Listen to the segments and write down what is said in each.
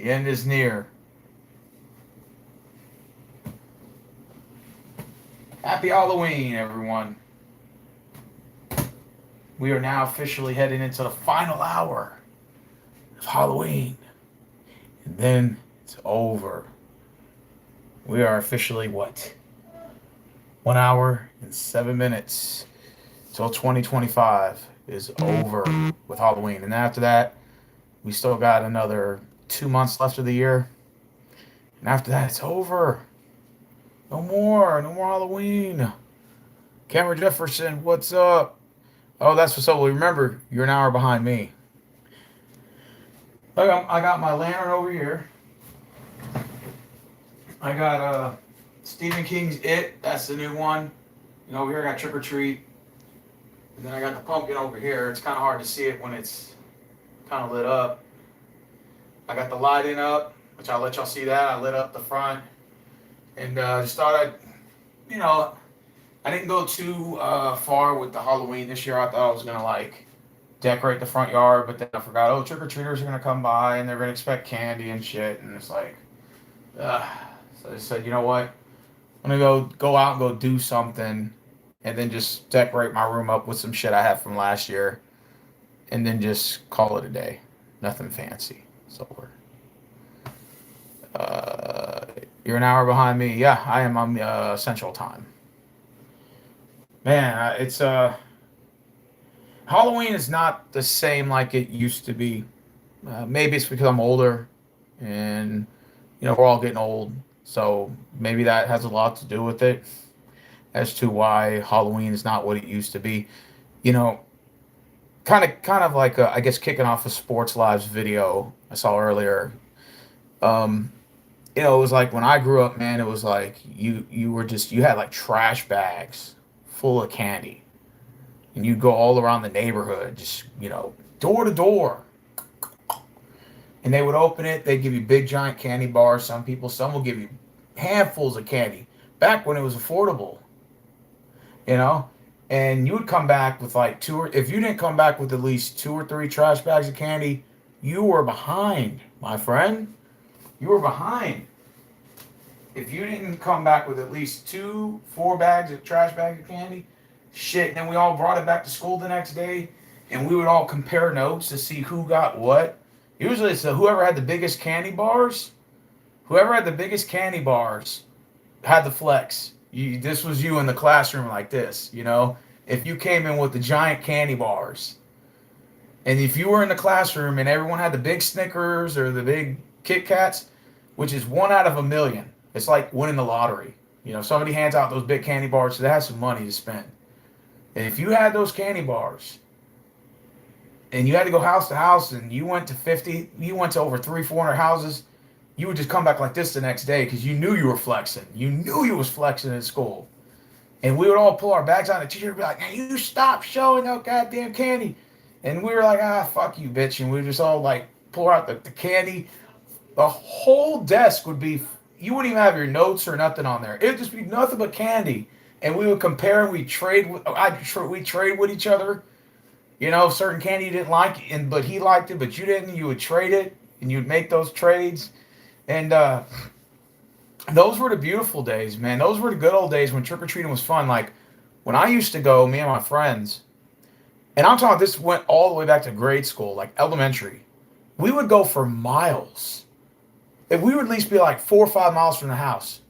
The end is near. Happy Halloween, everyone. We are now officially heading into the final hour of Halloween. And then it's over. We are officially what? 1 hour and 7 minutes till 2025 is over with Halloween. And after that, we still got another 2 months left of the year. And after that, it's over. No more. No more Halloween. Cameron Jefferson, what's up? Oh, that's what's up. Well, remember, you're an hour behind me. Look, I got my lantern over here. I got Stephen King's It. That's the new one. Over here I got Trick or Treat. And then I got the pumpkin over here. It's kind of hard to see it when it's kind of lit up. I got the lighting up, which I'll let y'all see that. I lit up the front. And just thought I didn't go too far with the Halloween this year. I thought I was going to decorate the front yard, but then I forgot, trick-or-treaters are going to come by and they're going to expect candy and shit. And it's like, so I said, you know what? I'm going to go out and go do something and then just decorate my room up with some shit I have from last year and then just call it a day. Nothing fancy. So you're an hour behind me. Yeah, I am on Central Time. Man, it's Halloween is not the same like it used to be. Maybe it's because I'm older, and we're all getting old, so maybe that has a lot to do with it as to why Halloween is not what it used to be. Kind of like I guess kicking off a Sports Lives video I saw earlier. It was like when I grew up, man. It was like you had like trash bags full of candy, and you go all around the neighborhood, just door to door, and they would open it. They give you big giant candy bars. Some will give you handfuls of candy. Back when it was affordable, and you would come back with like if you didn't come back with at least 2 or 3 trash bags of candy, you were behind, my friend. You were behind. If you didn't come back with at least 4 bags of trash bags of candy, shit, then we all brought it back to school the next day, and we would all compare notes to see who got what. Usually it's whoever had the biggest candy bars. Whoever had the biggest candy bars had the flex. This was you in the classroom like this, If you came in with the giant candy bars, and if you were in the classroom and everyone had the big Snickers or the big Kit Kats, which is 1 out of a million. It's like winning the lottery. Somebody hands out those big candy bars, so they have some money to spend. And if you had those candy bars, and you had to go house to house, and you went to over 300-400 houses, you would just come back like this the next day because you knew you were flexing. You knew you was flexing in school. And we would all pull our bags out, and the teacher would be like, "Hey, you stop showing that goddamn candy." And we were like, fuck you, bitch. And we would just all pull out the candy. The whole desk would be, you wouldn't even have your notes or nothing on there. It would just be nothing but candy. And we would compare and we trade with each other. Certain candy you didn't like, but he liked it, but you didn't. You would trade it, and you'd make those trades. And those were the beautiful days, man. Those were the good old days when trick-or-treating was fun. Like, when I used to go, me and my friends, and I'm talking, this went all the way back to grade school, like elementary. We would go for miles. If we would at least be like 4 or 5 miles from the house,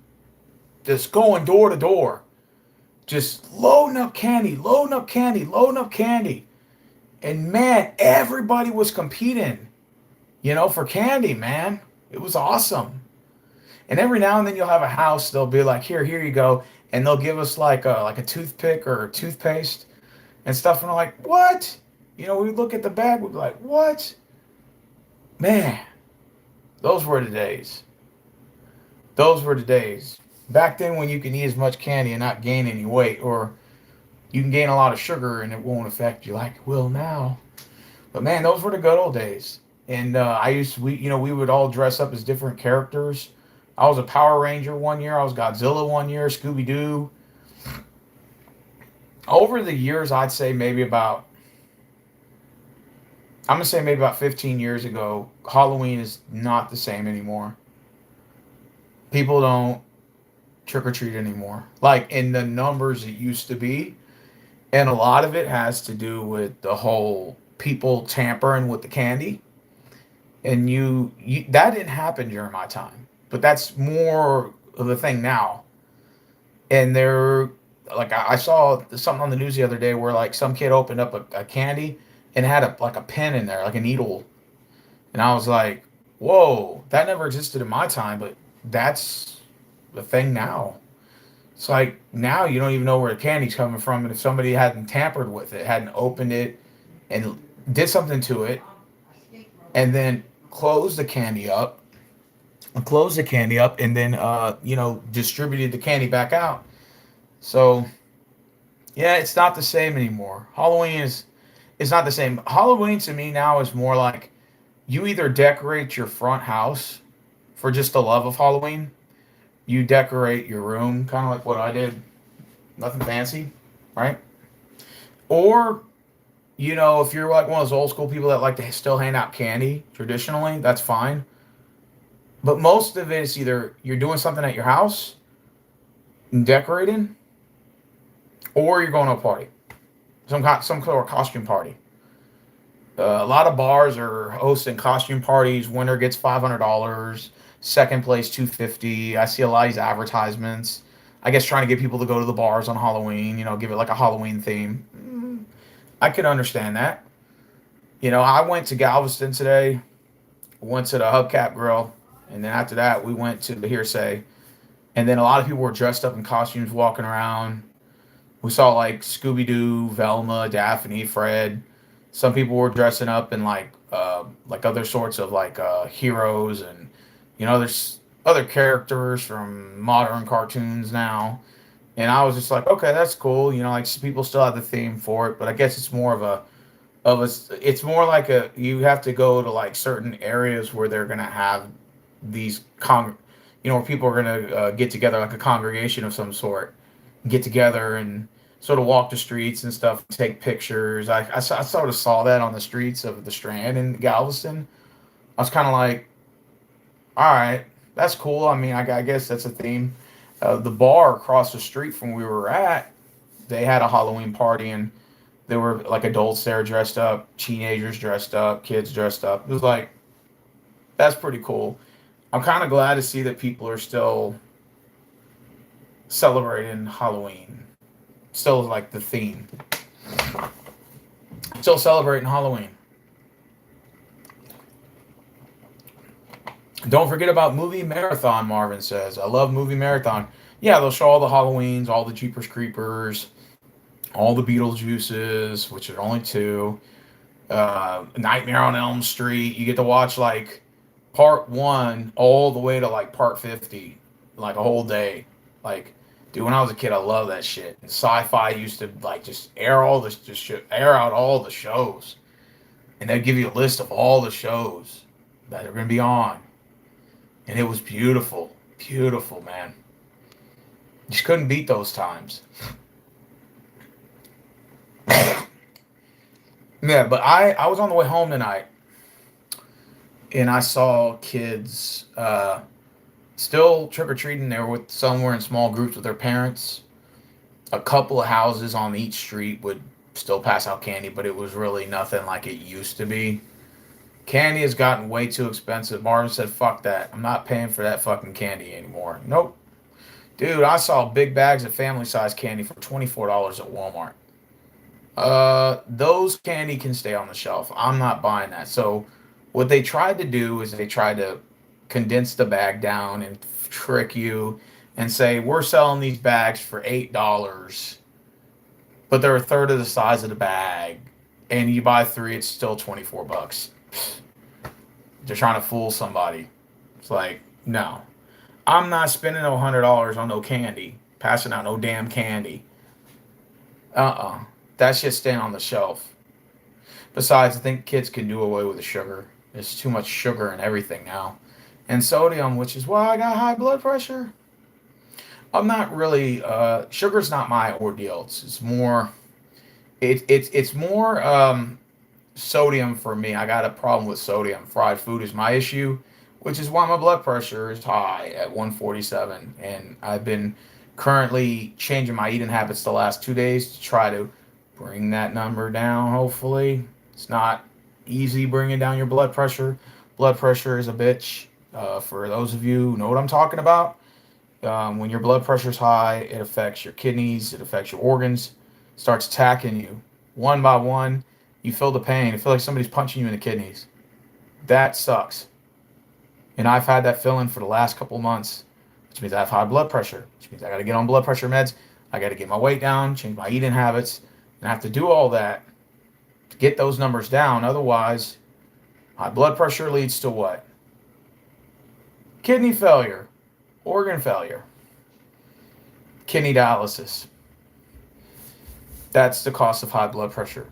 just going door to door, just loading up candy. And man, everybody was competing, for candy, man. It was awesome. And every now and then you'll have a house, they'll be like, here you go. And they'll give us like a toothpick or a toothpaste and stuff. And I'm like, what? We look at the bag, we'd be like, what? Man. Those were the days. Back then when you can eat as much candy and not gain any weight, or you can gain a lot of sugar and it won't affect you like it will now. But man, those were the good old days. And we would all dress up as different characters. I was a Power Ranger one year. I was Godzilla one year, Scooby-Doo. Over the years, I'd say maybe about I'm gonna say maybe about 15 years ago, Halloween is not the same anymore. People don't trick or treat anymore, like in the numbers it used to be, and a lot of it has to do with the whole people tampering with the candy. And you that didn't happen during my time, but that's more of a thing now. And they're like I saw something on the news the other day where like some kid opened up a candy and had a like a pin in there, like a needle. And I was like, whoa, that never existed in my time, but that's the thing now. It's like now you don't even know where the candy's coming from, and if somebody hadn't tampered with it, hadn't opened it, and did something to it, and then closed the candy up, and then distributed the candy back out. So yeah, it's not the same anymore. Halloween is it's not the same. Halloween to me now is more like you either decorate your front house for just the love of Halloween. You decorate your room, kind of like what I did, nothing fancy, right? Or if you're like one of those old school people that like to still hand out candy traditionally, that's fine. But most of it is either you're doing something at your house and decorating, or you're going to a party, some sort of costume party. A lot of bars are hosting costume parties. Winner gets $500. Second place 250. I see a lot of these advertisements. I guess trying to get people to go to the bars on Halloween. Give it like a Halloween theme. I can understand that. I went to Galveston today. Went to the Hubcap Grill, and then after that we went to the Hearsay. And then a lot of people were dressed up in costumes walking around. We saw like Scooby Doo, Velma, Daphne, Fred. Some people were dressing up in like other sorts of like heroes, and there's other characters from modern cartoons now. And I was just like, okay, that's cool. Like people still have the theme for it, but I guess it's more it's more like you have to go to like certain areas where they're gonna have these where people are gonna get together like a congregation of some sort, get together and sort of walk the streets and stuff, take pictures. I sort of saw that on the streets of the Strand in Galveston. I was kind of like, all right, that's cool. I mean, I guess that's a theme. The bar across the street from where we were at, they had a Halloween party, and there were like adults there dressed up, teenagers dressed up, kids dressed up. It was like, that's pretty cool. I'm kind of glad to see that people are still celebrating Halloween. Still like the theme. Still celebrating Halloween. Don't forget about movie marathon, Marvin says. I love movie marathon. Yeah, they'll show all the Halloweens, all the Jeepers Creepers, all the Beetlejuices, which are only two. Nightmare on Elm Street. You get to watch like part one all the way to like part 50, like a whole day. Like, dude, when I was a kid, I loved that shit. And Sci-Fi used to like just air out all the shows, and they'd give you a list of all the shows that are going to be on, and it was beautiful, beautiful, man. You just couldn't beat those times. Yeah, but I was on the way home tonight, and I saw kids still trick or treating. They were with somewhere in small groups with their parents. A couple of houses on each street would still pass out candy, but it was really nothing like it used to be. Candy has gotten way too expensive. Marvin said, "Fuck that. I'm not paying for that fucking candy anymore." Nope, dude. I saw big bags of family size candy for $24 at Walmart. Those candy can stay on the shelf. I'm not buying that. So what they tried to do is they tried to condense the bag down and trick you and say we're selling these bags for $8, but they're a third of the size of the bag, and you buy three, it's still $24. They're trying to fool somebody. It's like, no, I'm not spending no $100 on no candy, passing out no damn candy. That shit's staying on the shelf. Besides, I think kids can do away with the sugar. There's too much sugar in everything now. And sodium, which is why I got high blood pressure. I'm not really sugar's not my ordeal. It's more it's more sodium for me, I got a problem with sodium. Fried food is my issue, which is why my blood pressure is high at 147. And I've been currently changing my eating habits the last 2 days to try to bring that number down, hopefully. It's not easy bringing down your blood pressure. Blood pressure is a bitch. For those of you who know what I'm talking about, when your blood pressure is high, it affects your kidneys, it affects your organs, starts attacking you one by one. You feel the pain. You feel like somebody's punching you in the kidneys. That sucks. And I've had that feeling for the last couple of months, which means I have high blood pressure, which means I got to get on blood pressure meds. I got to get my weight down, change my eating habits, and I have to do all that to get those numbers down. Otherwise, high blood pressure leads to what? Kidney failure, organ failure, kidney dialysis. That's the cost of high blood pressure.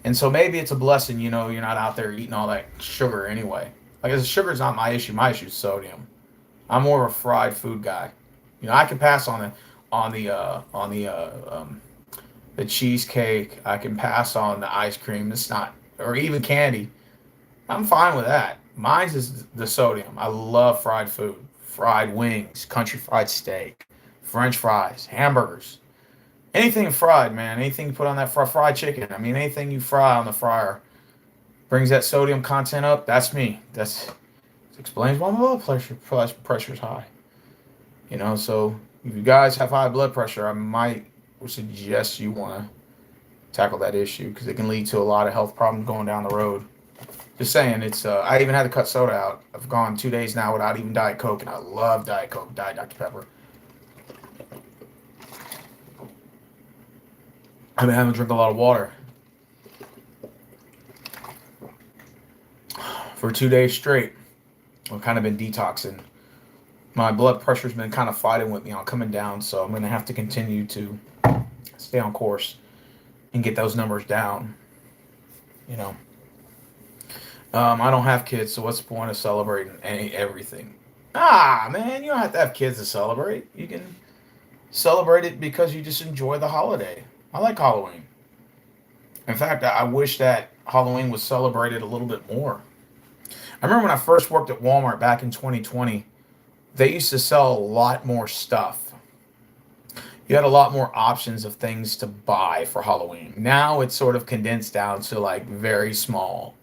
And so maybe it's a blessing, you're not out there eating all that sugar anyway. Like, sugar's not my issue. My issue is sodium. I'm more of a fried food guy. I can pass on the cheesecake. I can pass on the ice cream. It's not, or even candy. I'm fine with that. Mine is the sodium. I love fried food, fried wings, country fried steak, French fries, hamburgers. Anything fried, man. Anything you put on that fried chicken. I mean, anything you fry on the fryer brings that sodium content up. That's me. That explains why my blood pressure is high. So if you guys have high blood pressure, I might suggest you want to tackle that issue because it can lead to a lot of health problems going down the road. Just saying, it's. I even had to cut soda out. I've gone 2 days now without even Diet Coke, and I love Diet Coke, Diet Dr. Pepper. I've been having to drink a lot of water for 2 days straight. I've kind of been detoxing. My blood pressure's been kind of fighting with me on coming down, so I'm going to have to continue to stay on course and get those numbers down. I don't have kids, so what's the point of celebrating everything? Man, you don't have to have kids to celebrate. You can celebrate it because you just enjoy the holiday. I like Halloween. In fact, I wish that Halloween was celebrated a little bit more. I remember when I first worked at Walmart back in 2020, they used to sell a lot more stuff. You had a lot more options of things to buy for Halloween. Now it's sort of condensed down to like very small,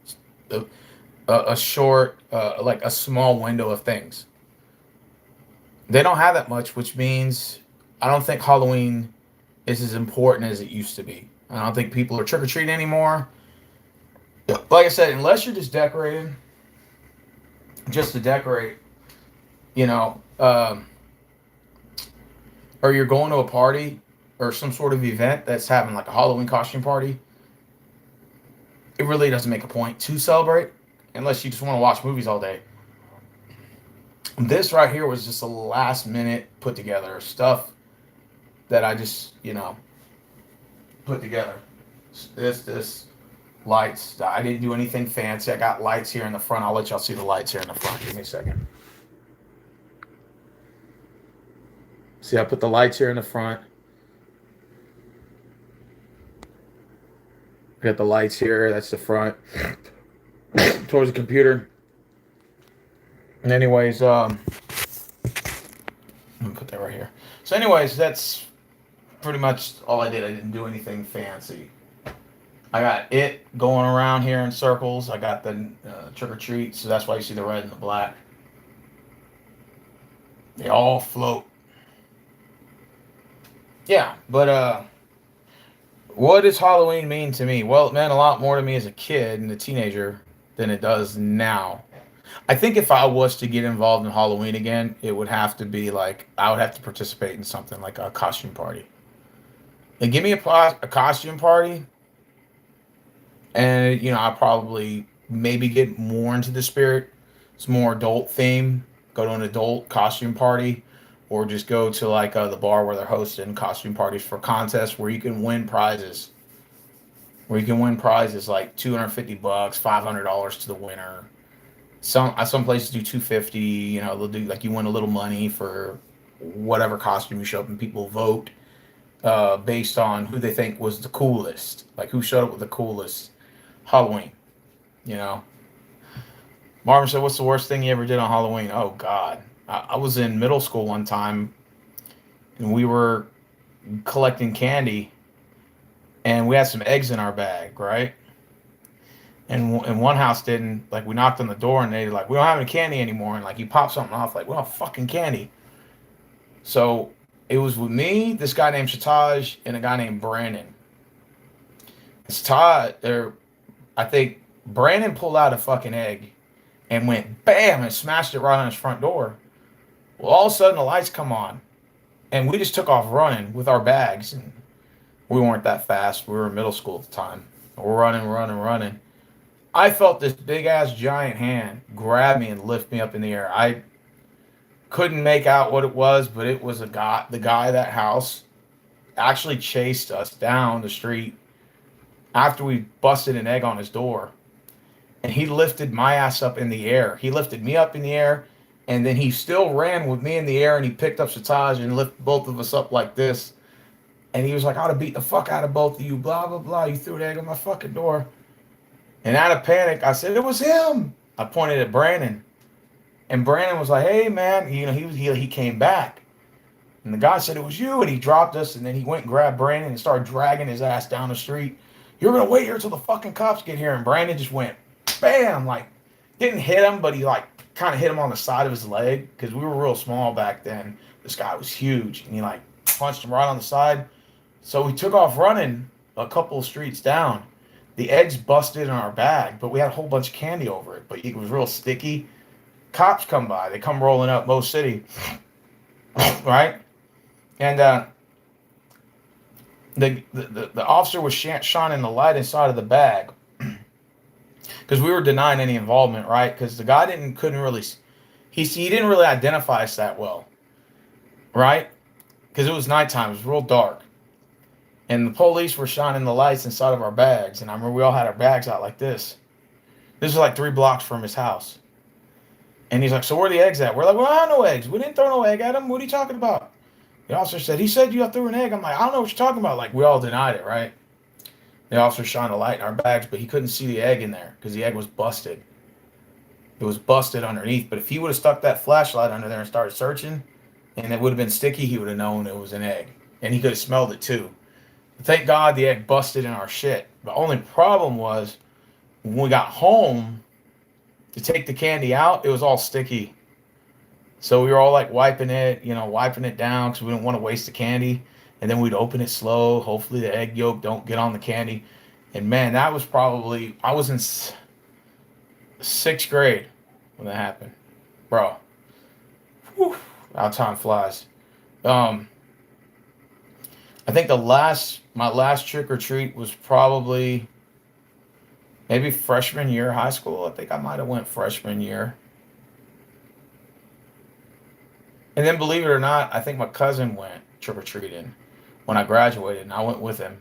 a short, like a small window of things. They don't have that much, which means I don't think Halloween is as important as it used to be. I don't think people are trick-or-treating anymore. Like I said, unless you're just decorating, just to decorate, or you're going to a party or some sort of event that's having like a Halloween costume party, it really doesn't make a point to celebrate unless you just want to watch movies all day. This right here was just a last minute put together stuff that I just, put together. This lights. I didn't do anything fancy. I got lights here in the front. I'll let y'all see the lights here in the front. Give me a second. See, I put the lights here in the front. I got the lights here. That's the front. Towards the computer. And anyways, I'm gonna put that right here. So anyways, that's pretty much all I did. I didn't do anything fancy. I got it going around here in circles. I got the trick or treat, so that's why you see the red and the black. They all float. Yeah, but what does Halloween mean to me? Well, it meant a lot more to me as a kid and a teenager than it does now. I think if I was to get involved in Halloween again, it would have to be like I would have to participate in something like a costume party. And give me a costume party, and I'll probably maybe get more into the spirit. It's more adult theme. Go to an adult costume party, or just go to like the bar where they're hosting costume parties for contests where you can win prizes. Where you can win prizes like $250, $500 to the winner. Some places do $250. They'll do like you win a little money for whatever costume you show up, and people vote based on who they think was the coolest, like who showed up with the coolest Halloween, you know. Marvin said, "What's the worst thing you ever did on Halloween?" Oh God, I was in middle school one time, and we were collecting candy, and we had some eggs in our bag, right? And one house didn't, like, we knocked on the door and they like, we don't have any candy anymore, and like you pop something off, like, we don't have fucking candy. So it was with me, this guy named Shataj, and a guy named Brandon. Shataj, or I think Brandon pulled out a fucking egg and went bam and smashed it right on his front door. Well, all of a sudden the lights come on, and we just took off running with our bags, and we weren't that fast. We were in middle school at the time. We're running, running, running. I felt this big ass giant hand grab me and lift me up in the air. I couldn't make out what it was, but it was a guy. The guy of that house actually chased us down the street after we busted an egg on his door, and he lifted my ass up in the air. He lifted me up in the air, and then he still ran with me in the air, and he picked up Shataj and lifted both of us up like this. And he was like, "I ought to beat the fuck out of both of you, blah, blah, blah. You threw an egg on my fucking door." And out of panic, I said, "It was him." I pointed at Brandon. And Brandon was like, "Hey, man." He came back. And the guy said, "It was you." And he dropped us. And then he went and grabbed Brandon and started dragging his ass down the street. "You're going to wait here until the fucking cops get here." And Brandon just went, bam. Like, didn't hit him, but he, like, kind of hit him on the side of his leg. Because we were real small back then. This guy was huge. And he, like, punched him right on the side. So we took off running a couple of streets down. The eggs busted in our bag, but we had a whole bunch of candy over it. But it was real sticky. Cops come by. They come rolling up Mo City, right? And the officer was shining the light inside of the bag because we were denying any involvement, right? Because the guy couldn't really, he didn't really identify us that well, right? Because it was nighttime. It was real dark. And the police were shining the lights inside of our bags. And I remember we all had our bags out like this. This was like 3 blocks from his house. And he's like, "So where are the eggs at?" We're like, "Well, I have no eggs. We didn't throw no egg at him. What are you talking about?" The officer said, "He said you threw an egg." I'm like, "I don't know what you're talking about." Like, we all denied it, right? The officer shined a light in our bags, but he couldn't see the egg in there because the egg was busted. It was busted underneath. But if he would have stuck that flashlight under there and started searching, and it would have been sticky, he would have known it was an egg. And he could have smelled it too. Thank God the egg busted in our shit. The only problem was when we got home to take the candy out, it was all sticky. So we were all like wiping it down because we didn't want to waste the candy. And then we'd open it slow. Hopefully the egg yolk don't get on the candy. And man, that was probably, I was in 6th grade when that happened. Bro. Whew, how time flies. I think my last trick or treat was probably maybe freshman year of high school. I think I might have went freshman year. And then, believe it or not, I think my cousin went trick or treating when I graduated, and I went with him.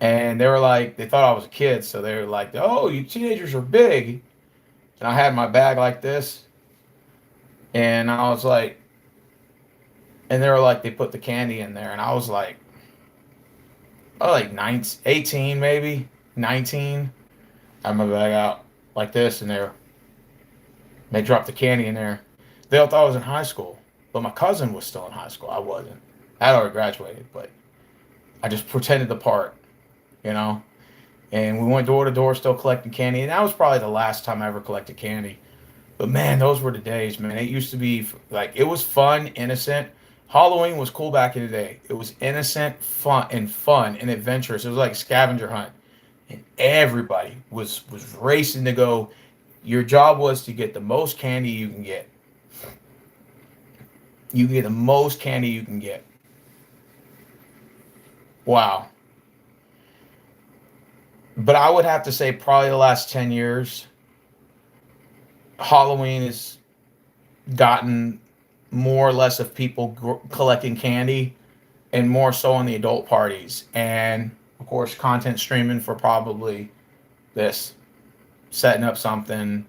And they were like, they thought I was a kid, so they were like, "Oh, you teenagers are big." And I had my bag like this, and I was like, and they were like, they put the candy in there, and I was like 18 maybe, 19. I had my bag out like this, and they dropped the candy in there. They all thought I was in high school, but my cousin was still in high school. I wasn't. I had already graduated, but I just pretended the part, you know? And we went door to door still collecting candy, and that was probably the last time I ever collected candy. But man, those were the days, man. It used to be, like, it was fun, innocent. Halloween was cool back in the day. It was innocent, fun, and adventurous. It was like a scavenger hunt. And everybody was racing to go. Your job was to get the most candy you can get. You get the most candy you can get. Wow. But I would have to say probably the last 10 years, Halloween has gotten more or less of people collecting candy and more so on the adult parties. And, of course, content streaming for probably this, setting up something,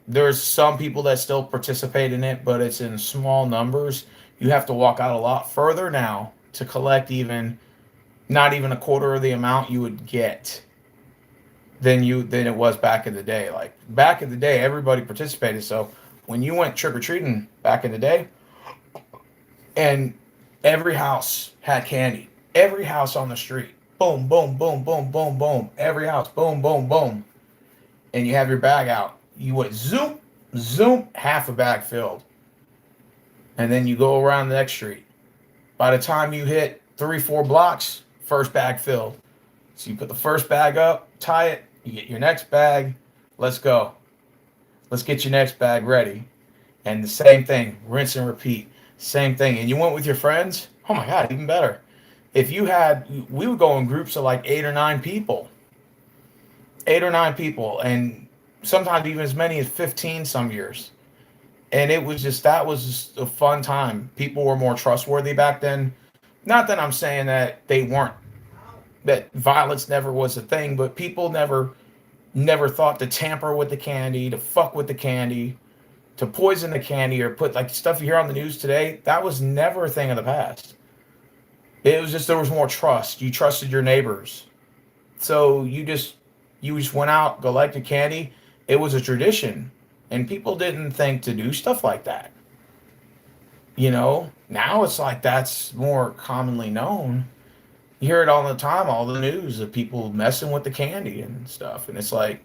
there's some people that still participate in it, but it's in small numbers. You have to walk out a lot further now to collect not even a quarter of the amount you would get than it was back in the day. Like back in the day, everybody participated. So when you went trick or treating back in the day, and every house had candy, every house on the street, boom, boom, boom, boom, boom, boom, every house, boom, boom, boom, and you have your bag out. You went zoom, zoom, half a bag filled, and then you go around the next street. By the time you hit 3, 4 blocks, first bag filled. So you put the first bag up, tie it, you get your next bag, let's go. Let's get your next bag ready. And the same thing, rinse and repeat. Same thing. And you went with your friends? Oh my God, even better. If you had, we would go in groups of like 8 or 9 people. 8 or 9 people. And sometimes even as many as 15 some years. And it was just, that was just a fun time. People were more trustworthy back then. Not that I'm saying that they weren't, that violence never was a thing, but people never thought to tamper with the candy, to fuck with the candy, to poison the candy, or put like stuff you hear on the news today. That was never a thing of the past. It was just, there was more trust. You trusted your neighbors. So you just went out, collected candy. It was a tradition. And people didn't think to do stuff like that. Now it's like that's more commonly known. You hear it all the time, all the news of people messing with the candy and stuff. And it's like,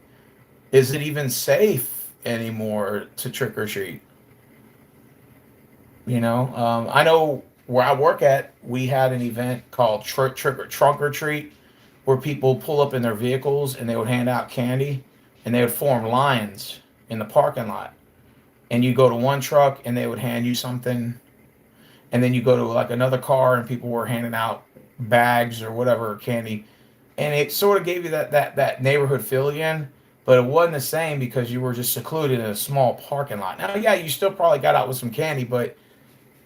is it even safe anymore to trick or treat? I know where I work at, we had an event called Trunk or Treat, where people pull up in their vehicles and they would hand out candy, and they would form lines in the parking lot. And you go to one truck and they would hand you something, and then you go to like another car and people were handing out bags or whatever candy, and it sort of gave you that neighborhood feel again. But it wasn't the same because you were just secluded in a small parking lot. Now, yeah, you still probably got out with some candy, but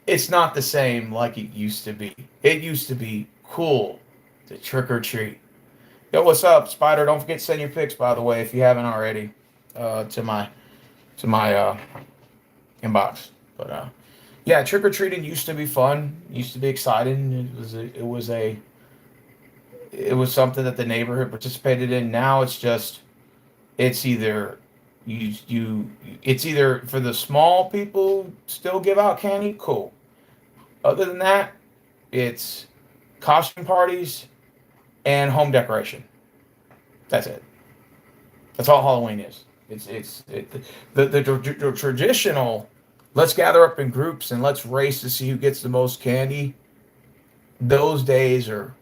it's not the same like it used to be. It used to be cool to trick or treat. Yo, what's up, Spider? Don't forget to send your pics, by the way, if you haven't already, to my inbox. But yeah, trick or treating used to be fun. Used to be exciting. It was something that the neighborhood participated in. Now it's either it's either for the small people still give out candy, cool. Other than that, it's costume parties and home decoration. That's it. That's all Halloween is. The traditional, let's gather up in groups and let's race to see who gets the most candy. Those days are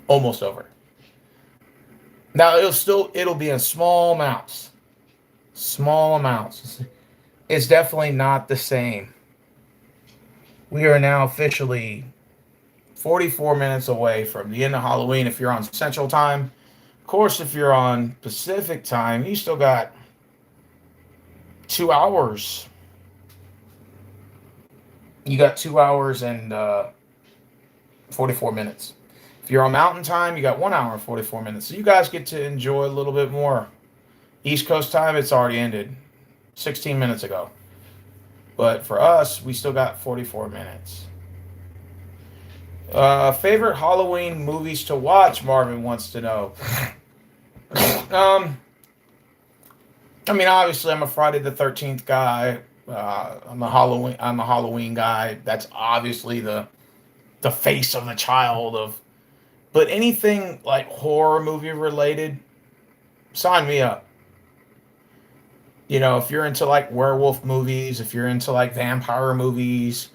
almost over. Now it'll be in small amounts. Small amounts. It's definitely not the same. We are now officially 44 minutes away from the end of Halloween if you're on Central Time. Of course, if you're on Pacific Time, you still got 2 hours. You got 2 hours and 44 minutes. If you're on Mountain Time, you got 1 hour and 44 minutes. So you guys get to enjoy a little bit more. East Coast Time, it's already ended 16 minutes ago. But for us, we still got 44 minutes. Favorite Halloween movies to watch, Marvin wants to know. Obviously, I'm a Friday the 13th guy. I'm a Halloween guy. That's obviously the face of the child of. But anything like horror movie related, sign me up. If you're into like werewolf movies, if you're into like vampire movies,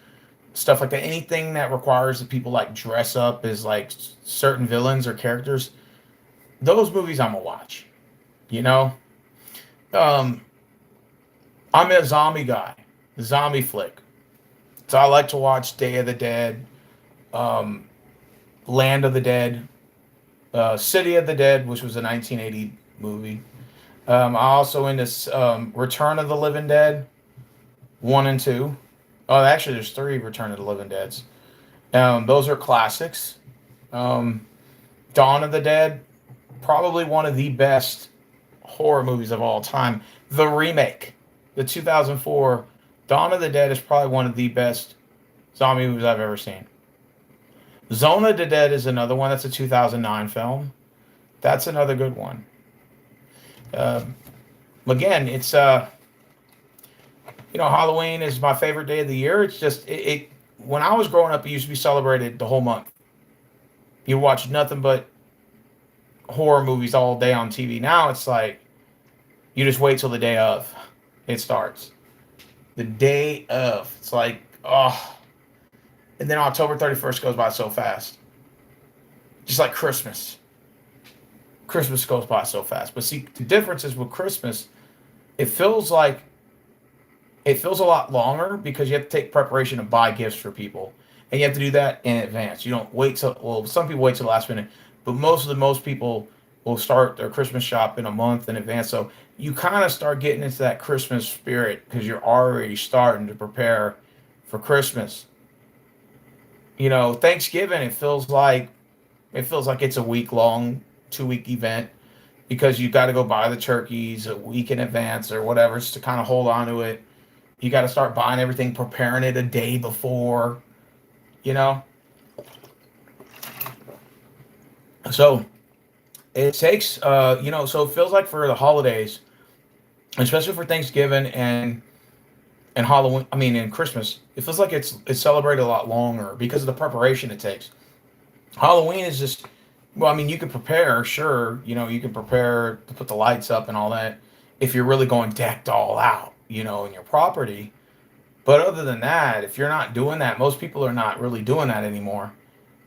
stuff like that, anything that requires that people like dress up as like certain villains or characters, those movies I'm gonna watch. I'm a zombie guy, zombie flick. So I like to watch Day of the Dead, Land of the Dead, City of the Dead, which was a 1980 movie. I also into Return of the Living Dead 1 and 2. Oh, actually, there's 3 Return of the Living Deads. Those are classics. Dawn of the Dead, probably one of the best horror movies of all time. The remake, the 2004 Dawn of the Dead, is probably one of the best zombie movies I've ever seen. Zone of the Dead is another one. That's a 2009 film. That's another good one. Um, Again, it's Halloween is my favorite day of the year. It's just it when I was growing up, it used to be celebrated the whole month. You watch nothing but horror movies all day on TV. Now it's like you just wait till the day of it starts. The day of. It's like, oh. And then October 31st goes by so fast. Just like Christmas. Christmas goes by so fast. But see, the difference is with Christmas, it feels like it feels a lot longer because you have to take preparation to buy gifts for people. And you have to do that in advance. You don't wait till, well, some people wait till the last minute, but most people will start their Christmas shop in a month in advance. So you kind of start getting into that Christmas spirit because you're already starting to prepare for Christmas. Thanksgiving, it feels like it's a week long, 2 week event because you got to go buy the turkeys a week in advance or whatever just to kind of hold on to it. You got to start buying everything, preparing it a day before, you know. So it takes, so it feels like for the holidays, especially for Thanksgiving and Halloween. I mean, and Christmas, it feels like it's celebrated a lot longer because of the preparation it takes. Halloween is just, well, I mean, you can prepare, sure, you can prepare to put the lights up and all that if you're really going decked all out, in your property. But other than that, if you're not doing that, most people are not really doing that anymore.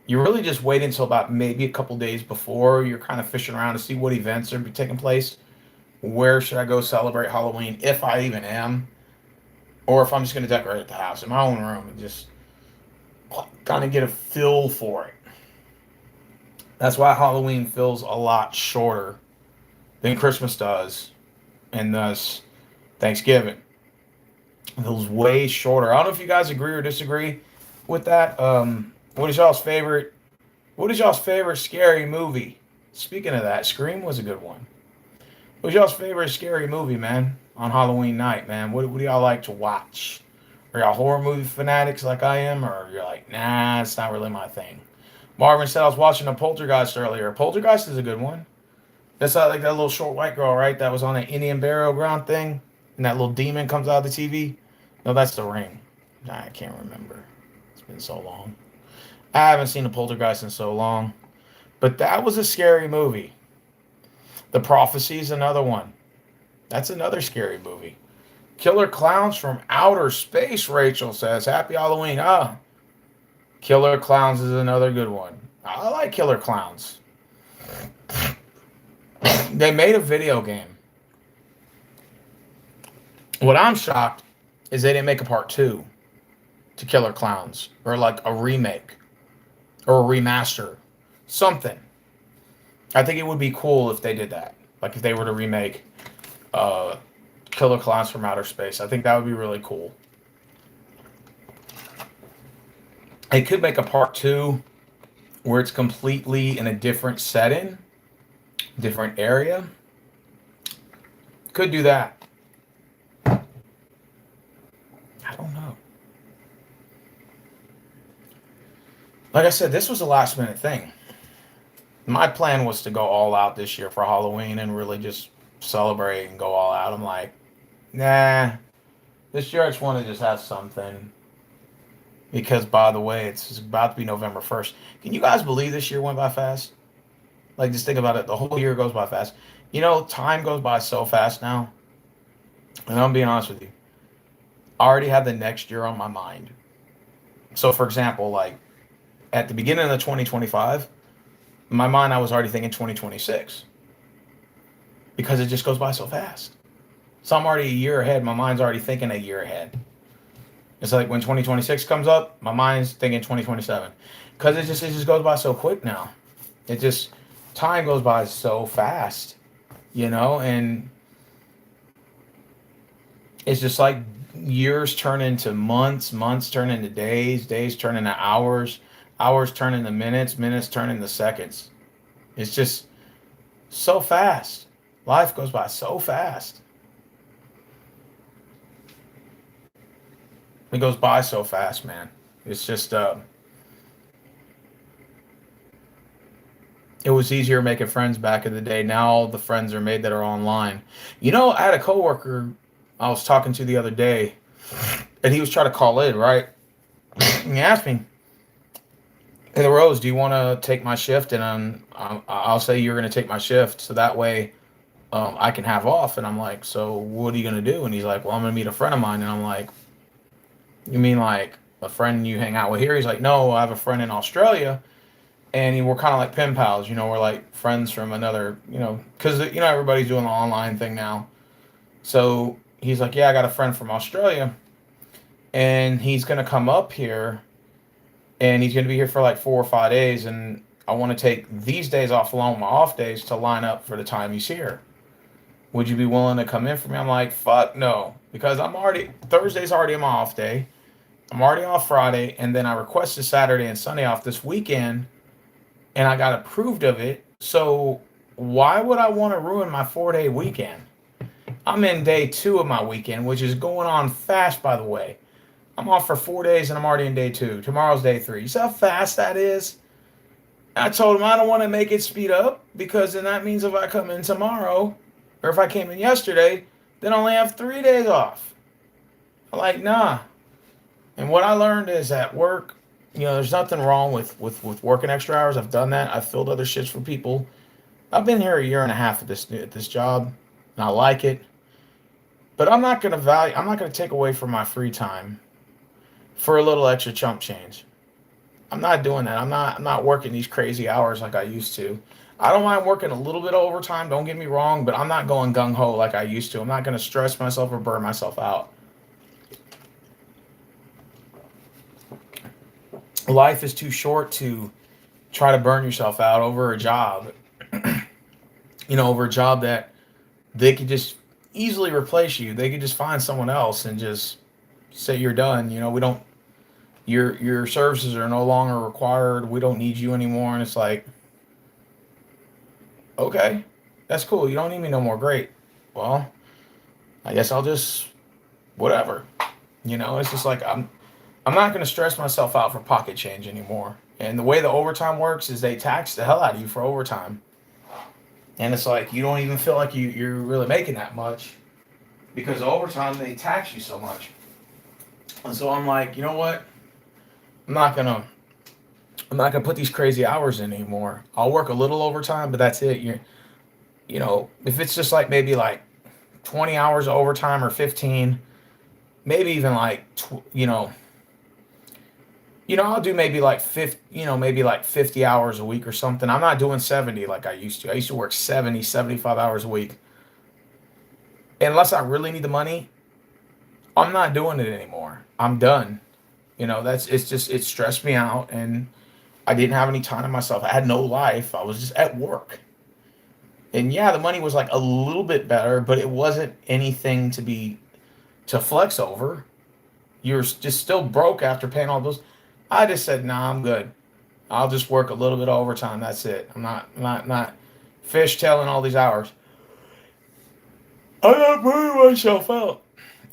You really just wait until about maybe a couple days before. You're kind of fishing around to see what events are taking place. Where should I go celebrate Halloween if I even am, or if I'm just going to decorate the house in my own room and just kind of get a feel for it. That's why Halloween feels a lot shorter than Christmas does, and thus Thanksgiving. It feels way shorter. I don't know if you guys agree or disagree with that. What is y'all's favorite? What is y'all's favorite scary movie? Speaking of that, Scream was a good one. What's y'all's favorite scary movie, man, on Halloween night, man? What do y'all like to watch? Are y'all horror movie fanatics like I am, or you're like, nah, it's not really my thing? Marvin said I was watching a Poltergeist earlier. Poltergeist is a good one. That's like that little short white girl, right? That was on an Indian burial ground thing, and that little demon comes out of the TV. No, that's The Ring. Nah, I can't remember. It's been so long. I haven't seen a Poltergeist in so long, but that was a scary movie. The Prophecy is another one. That's another scary movie. Killer Clowns from Outer Space, Rachel says. Happy Halloween. Ah, Killer Clowns is another good one. I like Killer Clowns. They made a video game. What I'm shocked is they didn't make a part two to Killer Clowns, or like a remake or a remaster. Something. I think it would be cool if they did that. Like if they were to remake uh, Killer Clowns from Outer Space. I think that would be really cool. They could make a part two where it's completely in a different setting, different area. Could do that. I don't know. Like I said, this was a last minute thing. My plan was to go all out this year for Halloween and really just celebrate and go all out. I'm like, nah, this year I just want to just have something. Because, by the way, it's about to be November 1st. Can you guys believe this year went by fast? Like, just think about it. The whole year goes by fast. Time goes by so fast now. And I'm being honest with you. I already have the next year on my mind. So, for example, like, at the beginning of 2025, in my mind, I was already thinking 2026. Because it just goes by so fast. So I'm already a year ahead. My mind's already thinking a year ahead. It's like when 2026 comes up, my mind's thinking 2027. Because it just goes by so quick now. Time goes by so fast, and it's just like years turn into months, months turn into days, days turn into hours, hours turn into minutes, minutes turn into seconds. It's just so fast. Life goes by so fast. It goes by so fast, man. It's just It was easier making friends back in the day. Now all the friends are made that are online. You know, I had a coworker I was talking to the other day, and he was trying to call in, right? And he asked me, "Hey, Rose, do you want to take my shift?" And I'll say you're going to take my shift, so that way I can have off. And I'm like, "So what are you going to do?" And he's like, "Well, I'm going to meet a friend of mine." And I'm like, "You mean like a friend you hang out with here?" He's like, "No, I have a friend in Australia." And we're kind of like pen pals, you know, we're like friends from another, you know, because, you know, everybody's doing the online thing now. So he's like, yeah, I got a friend from Australia, and he's going to come up here, and he's going to be here for like 4 or 5 days. And I want to take these days off along my off days to line up for the time he's here. Would you be willing to come in for me? I'm like, fuck no, because Thursday's already my off day. I'm already off Friday, and then I requested Saturday and Sunday off this weekend, and I got approved of it. So why would I want to ruin my 4 day weekend? I'm in day 2 of my weekend, which is going on fast, by the way. I'm off for 4 days and I'm already in day 2. Tomorrow's day 3. You see how fast that is? I told him I don't want to make it speed up, because then that means if I come in tomorrow, or if I came in yesterday, then I only have 3 days off. I'm like, nah. And what I learned is at work, you know, there's nothing wrong with working extra hours. I've done that. I've filled other shifts for people. I've been here a year and a half at this job, and I like it. But I'm not gonna take away from my free time for a little extra chump change. I'm not doing that. I'm not working these crazy hours like I used to. I don't mind working a little bit of overtime, don't get me wrong, but I'm not going gung ho like I used to. I'm not gonna stress myself or burn myself out. Life is too short to try to burn yourself out over a job. You know, over a job that they could just easily replace you. They could just find someone else and just say you're done. You know, we don't your services are no longer required. We don't need you anymore. And it's like, okay, that's cool. You don't need me no more. Great. Well, I guess I'll just whatever. You know, it's just like I'm not going to stress myself out for pocket change anymore. And the way the overtime works is they tax the hell out of you for overtime. And it's like you don't even feel like you're really making that much, because overtime they tax you so much. And so I'm like, you know what? I'm not gonna I'm not gonna put these crazy hours in anymore. I'll work a little overtime, but that's it. You know, if it's just like maybe like 20 hours of overtime or 15, maybe even like I'll do maybe like 50, maybe like 50 hours a week or something. I'm not doing 70 like I used to. I used to work 70, 75 hours a week. Unless I really need the money, I'm not doing it anymore. I'm done. You know, it stressed me out, and I didn't have any time to myself. I had no life. I was just at work. And yeah, the money was like a little bit better, but it wasn't anything to flex over. You're just still broke after paying all those. I just said, nah, I'm good. I'll just work a little bit of overtime. That's it. I'm not fishtailing all these hours. I'm not burning myself out.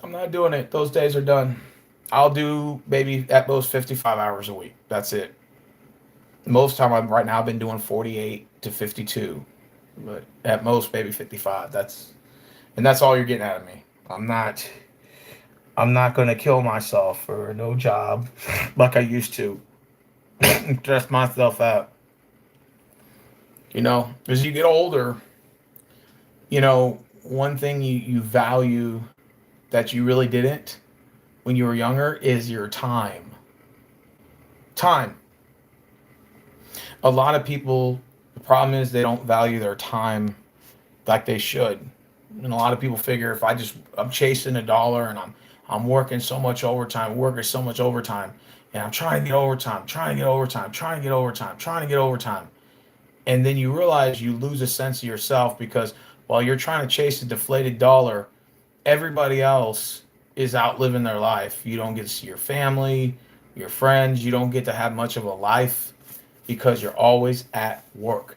I'm not doing it. Those days are done. I'll do maybe at most 55 hours a week. That's it. Most time right now I've been doing 48 to 52, but at most maybe 55. That's all you're getting out of me. I'm not going to kill myself for no job like I used to. Stress myself out. You know, as you get older, you know, one thing you value that you really didn't when you were younger is your time. Time. A lot of people, the problem is they don't value their time like they should. And a lot of people figure if I'm chasing a dollar, and I'm working so much overtime, and I'm trying to get overtime, trying to get overtime, trying to get overtime, trying to get overtime. And then you realize you lose a sense of yourself, because while you're trying to chase a deflated dollar, everybody else is out living their life. You don't get to see your family, your friends. You don't get to have much of a life because you're always at work.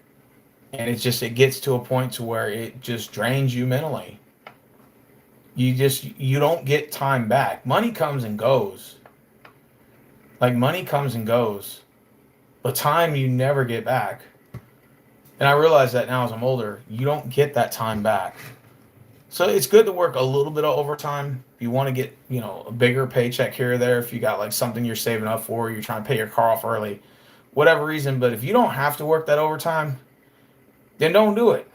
And it gets to a point to where it just drains you mentally. You don't get time back. Money comes and goes. Like money comes and goes. But time you never get back. And I realize that now as I'm older, you don't get that time back. So it's good to work a little bit of overtime. You want to get, a bigger paycheck here or there if you got like something you're saving up for, you're trying to pay your car off early, whatever reason. But if you don't have to work that overtime, then don't do it.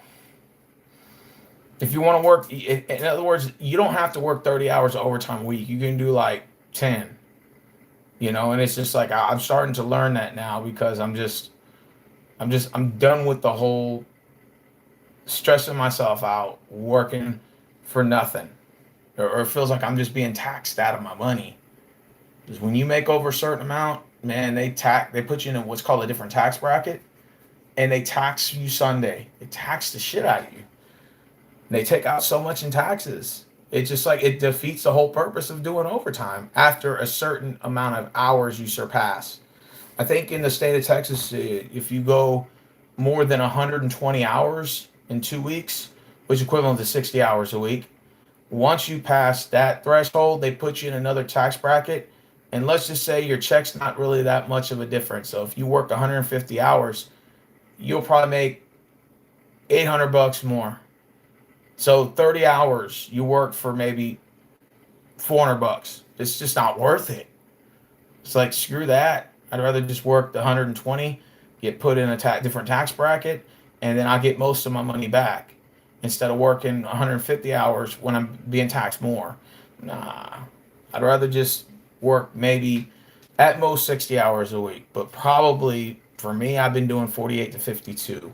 If you want to work, in other words, you don't have to work 30 hours of overtime a week. You can do like 10, and it's just like I'm starting to learn that now because I'm done with the whole stressing myself out working for nothing, or it feels like I'm just being taxed out of my money. Because when you make over a certain amount, man, they put you in what's called a different tax bracket, and they tax you Sunday. They tax the shit out of you. And they take out so much in taxes. It's just like it defeats the whole purpose of doing overtime after a certain amount of hours you surpass. I think in the state of Texas, if you go more than 120 hours in 2 weeks, which is equivalent to 60 hours a week, once you pass that threshold, they put you in another tax bracket. And let's just say your check's not really that much of a difference. So if you work 150 hours, you'll probably make $800 more. So 30 hours, you work for maybe $400. It's just not worth it. It's like, screw that. I'd rather just work the 120, get put in a different tax bracket, and then I get most of my money back instead of working 150 hours when I'm being taxed more. Nah, I'd rather just work maybe at most 60 hours a week, but probably for me, I've been doing 48 to 52.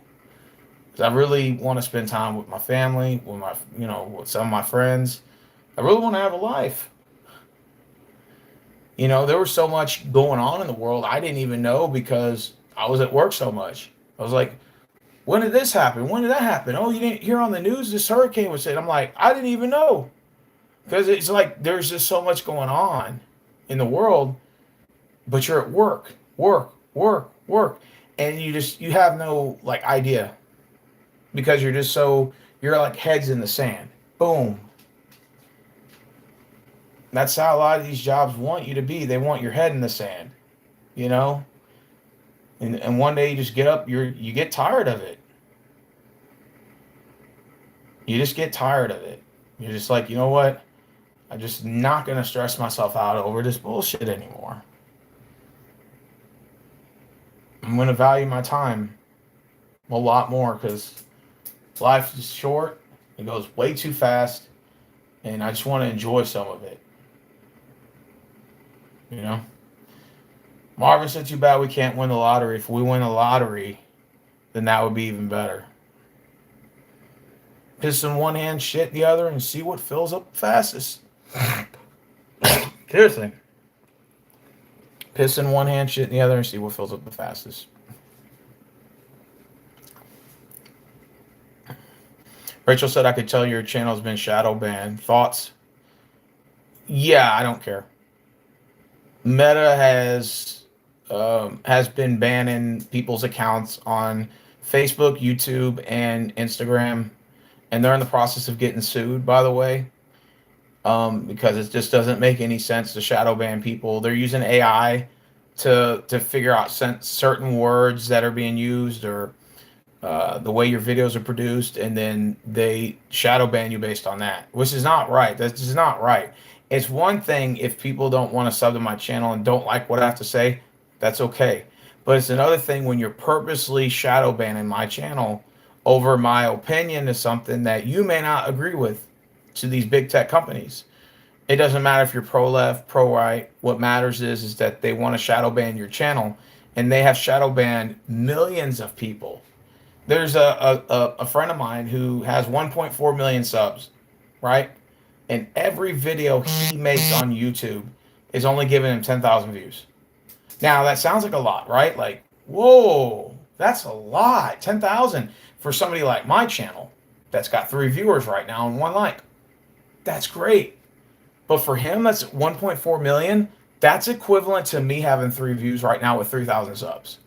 Because I really want to spend time with my family, with with some of my friends. I really want to have a life. There was so much going on in the world I didn't even know because I was at work so much. I was like, when did this happen? When did that happen? Oh, you didn't hear on the news this hurricane was hit. I'm like, I didn't even know. Because it's like there's just so much going on in the world, but you're at work, work, work, work. And you have no like idea because you're like heads in the sand. Boom. That's how a lot of these jobs want you to be. They want your head in the sand, and one day you just get up, you get tired of it. You just get tired of it. You're just like, you know what? I'm just not going to stress myself out over this bullshit anymore. I'm going to value my time a lot more because life is short. It goes way too fast. And I just want to enjoy some of it. Marvin said, too bad we can't win the lottery. If we win the lottery, then that would be even better. Piss in one hand, shit in the other, and see what fills up the fastest. Seriously. Piss in one hand, shit in the other, and see what fills up the fastest. Rachel said, I could tell your channel's been shadow banned. Thoughts? Yeah, I don't care. Meta has been banning people's accounts on Facebook, YouTube, and Instagram. And they're in the process of getting sued, by the way, because it just doesn't make any sense to shadow ban people. They're using AI to figure out certain words that are being used or the way your videos are produced, and then they shadow ban you based on that, which is not right. That's just not right. It's one thing if people don't want to sub to my channel and don't like what I have to say, that's okay. But it's another thing when you're purposely shadow banning my channel over my opinion is something that you may not agree with to these big tech companies. It doesn't matter if you're pro-left, pro-right. What matters is that they want to shadow ban your channel, and they have shadow banned millions of people. There's a friend of mine who has 1.4 million subs, right? And every video he makes on YouTube is only giving him 10,000 views. Now, that sounds like a lot, right? Like, whoa, that's a lot. 10,000 for somebody like my channel that's got 3 viewers right now and 1 like. That's great. But for him, that's 1.4 million. That's equivalent to me having 3 views right now with 3,000 subs.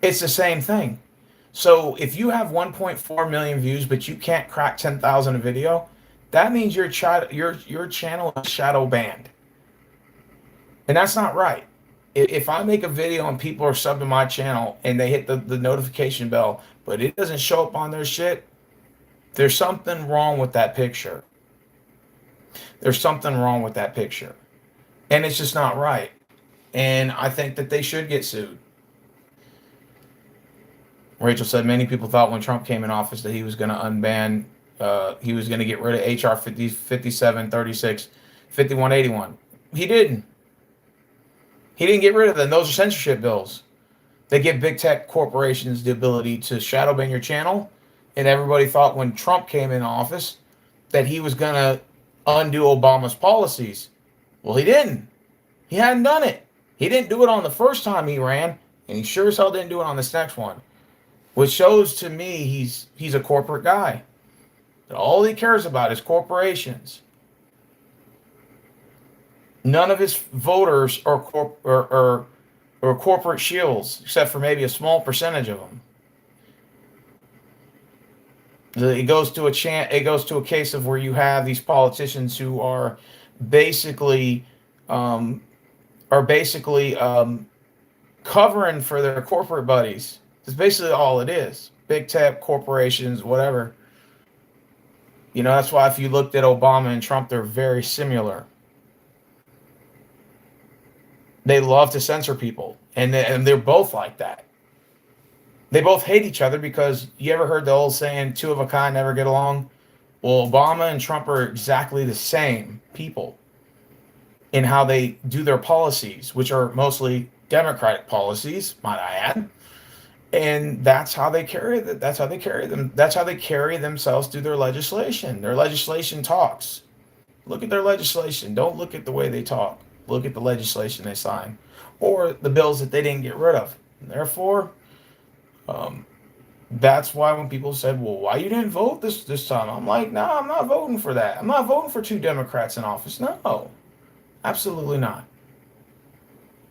It's the same thing. So if you have 1.4 million views, but you can't crack 10,000 a video, that means your channel is shadow banned. And that's not right. If I make a video and people are subbed to my channel and they hit the notification bell but it doesn't show up on their shit, there's something wrong with that picture. There's something wrong with that picture. And it's just not right. And I think that they should get sued. Rachel said many people thought when Trump came in office that he was going to unban, he was going to get rid of HR 50, 57, 36, 5181. He didn't. He didn't get rid of them. Those are censorship bills. They give big tech corporations the ability to shadow ban your channel. And everybody thought when Trump came in office that he was going to undo Obama's policies. Well, he didn't. He hadn't done it. He didn't do it on the first time he ran, and he sure as hell didn't do it on this next one. Which shows to me he's a corporate guy. All he cares about is corporations. None of his voters are corporate shields, except for maybe a small percentage of them. It goes to a case of where you have these politicians who are basically covering for their corporate buddies. That's basically all it is. Big tech corporations, whatever. You know, that's why if you looked at Obama and Trump, they're very similar. They love to censor people, and they're both like that. They both hate each other because you ever heard the old saying, two of a kind never get along? Well, Obama and Trump are exactly the same people in how they do their policies, which are mostly Democratic policies, might I add. And that's how they carry them. That's how they carry themselves through their legislation. Their legislation talks. Look at their legislation. Don't look at the way they talk. Look at the legislation they sign, or the bills that they didn't get rid of. And therefore, that's why when people said, well, why you didn't vote this time? I'm like, no, I'm not voting for that. I'm not voting for two Democrats in office. No, absolutely not.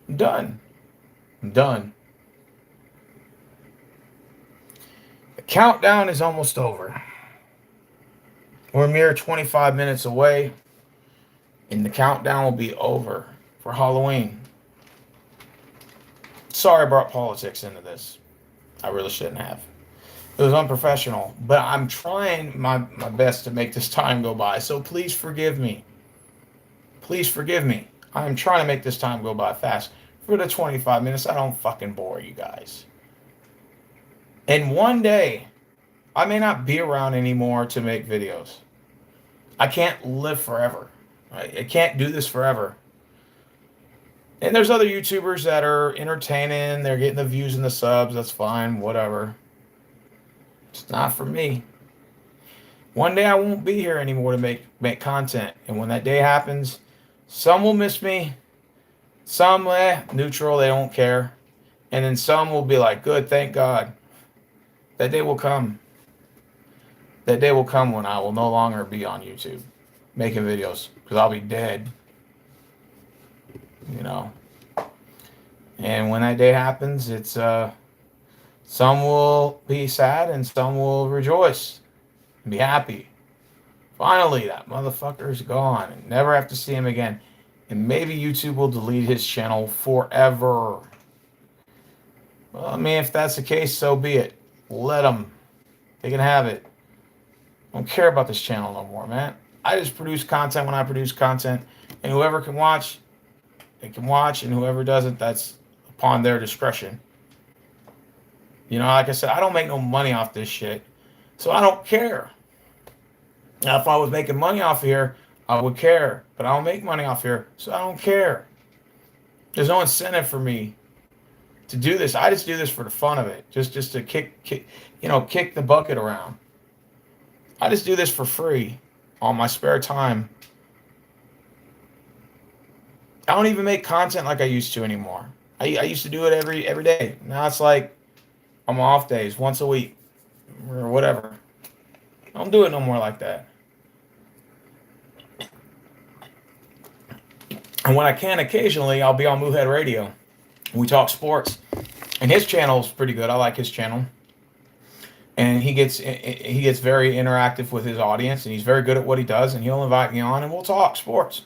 I'm done. The countdown is almost over. We're a mere 25 minutes away, and the countdown will be over for Halloween. Sorry I brought politics into this. I really shouldn't have. It was unprofessional, but I'm trying my best to make this time go by, so please forgive me. Please forgive me. I'm trying to make this time go by fast. For the 25 minutes, I don't fucking bore you guys. And one day, I may not be around anymore to make videos. I can't live forever. I can't do this forever. And there's other YouTubers that are entertaining. They're getting the views and the subs. That's fine. Whatever. It's not for me. One day I won't be here anymore to make content. And when that day happens, some will miss me. Some, neutral. They don't care. And then some will be like, good, thank God. That day will come. That day will come when I will no longer be on YouTube making videos, because I'll be dead. You know. And when that day happens, it's some will be sad and some will rejoice and be happy. Finally, that motherfucker is gone and never have to see him again. And maybe YouTube will delete his channel forever. Well, I mean, if that's the case, so be it. Let them. They can have it. I don't care about this channel no more, man. I just produce content when I produce content. And whoever can watch, they can watch. And whoever doesn't, that's upon their discretion. You know, like I said, I don't make no money off this shit. So I don't care. Now, if I was making money off here, I would care. But I don't make money off here, so I don't care. There's no incentive for me to do this. I just do this for the fun of it. Just to kick the bucket around. I just do this for free on my spare time. I don't even make content like I used to anymore. I used to do it every day. Now it's like I'm off days, once a week or whatever. I don't do it no more like that. And when I can, occasionally, I'll be on Moohead Radio. We talk sports. And his channel is pretty good. I like his channel. And he gets very interactive with his audience, and he's very good at what he does, and he'll invite me on and we'll talk sports.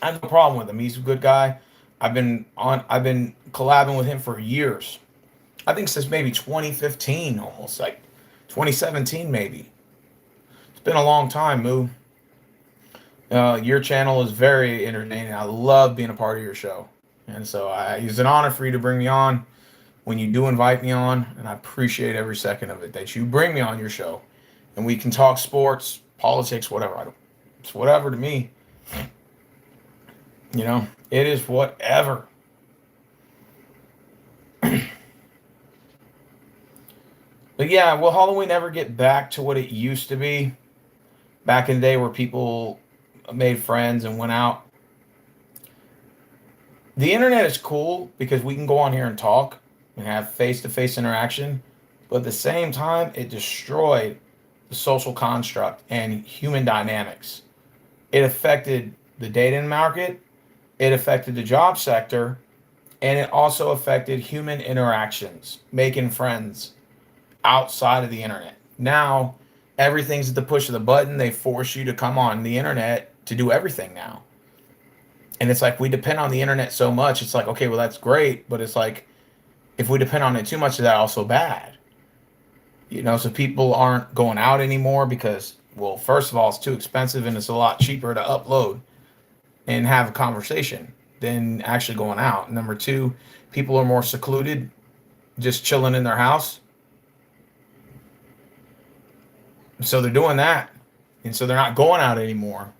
I have no problem with him. He's a good guy. I've been collabing with him for years. I think since maybe 2015, almost like 2017, maybe. It's been a long time, Moo. Your channel is very entertaining. I love being a part of your show. And so it's an honor for you to bring me on when you do invite me on. And I appreciate every second of it that you bring me on your show. And we can talk sports, politics, whatever. It's whatever to me. You know, it is whatever. But yeah, will Halloween ever get back to what it used to be? Back in the day where people made friends and went out. The internet is cool because we can go on here and talk and have face to face interaction. But at the same time, it destroyed the social construct and human dynamics. It affected the dating market, it affected the job sector, and it also affected human interactions, making friends outside of the internet. Now, everything's at the push of the button. They force you to come on the internet to do everything now. And it's like we depend on the internet so much. It's like, okay, well, that's great. But it's like, if we depend on it too much, is that also bad? You know, so people aren't going out anymore because, well, first of all, it's too expensive and it's a lot cheaper to upload and have a conversation than actually going out. Number two, people are more secluded, just chilling in their house. So they're doing that. And so they're not going out anymore.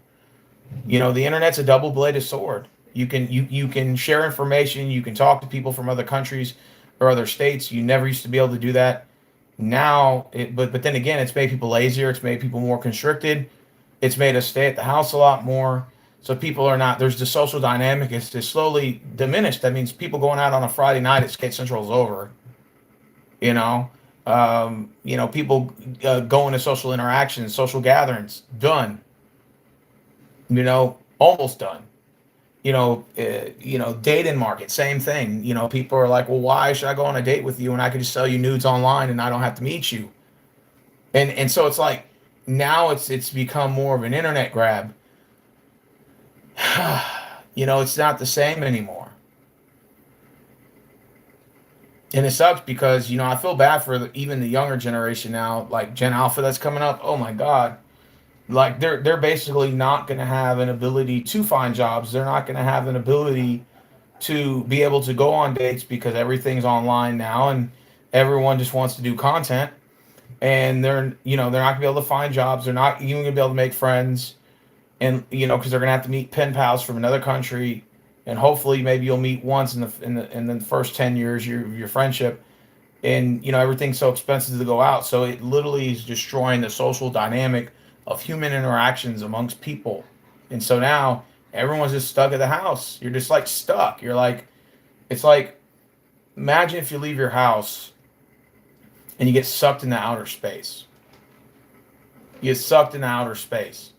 You know, the internet's a double-bladed sword. You can share information, you can talk to people from other countries or other states. You never used to be able to do that. Now, but then again, it's made people lazier. It's made people more constricted. It's made us stay at the house a lot more. So people are not. There's the social dynamic is slowly diminished. That means people going out on a Friday night at Skate Central is over. You know, people going to social interactions, social gatherings, done. You know, almost done. Dating market, same thing. You know, people are like, well, why should I go on a date with you when I can just sell you nudes online and I don't have to meet you? And so it's like now it's become more of an internet grab. You know, it's not the same anymore. And it sucks because, you know, I feel bad for even the younger generation now, like Gen Alpha that's coming up. Oh my God. Like they're basically not going to have an ability to find jobs. They're not going to have an ability to be able to go on dates because everything's online now and everyone just wants to do content. And they're not going to be able to find jobs. They're not even going to be able to make friends. And, you know, because they're going to have to meet pen pals from another country. And hopefully maybe you'll meet once in the first 10 years of your friendship. And, you know, everything's so expensive to go out. So it literally is destroying the social dynamic of human interactions amongst people. And so now everyone's just stuck at the house. You're just like stuck. It's like, imagine if you leave your house and you get sucked into outer space. You get sucked into outer space,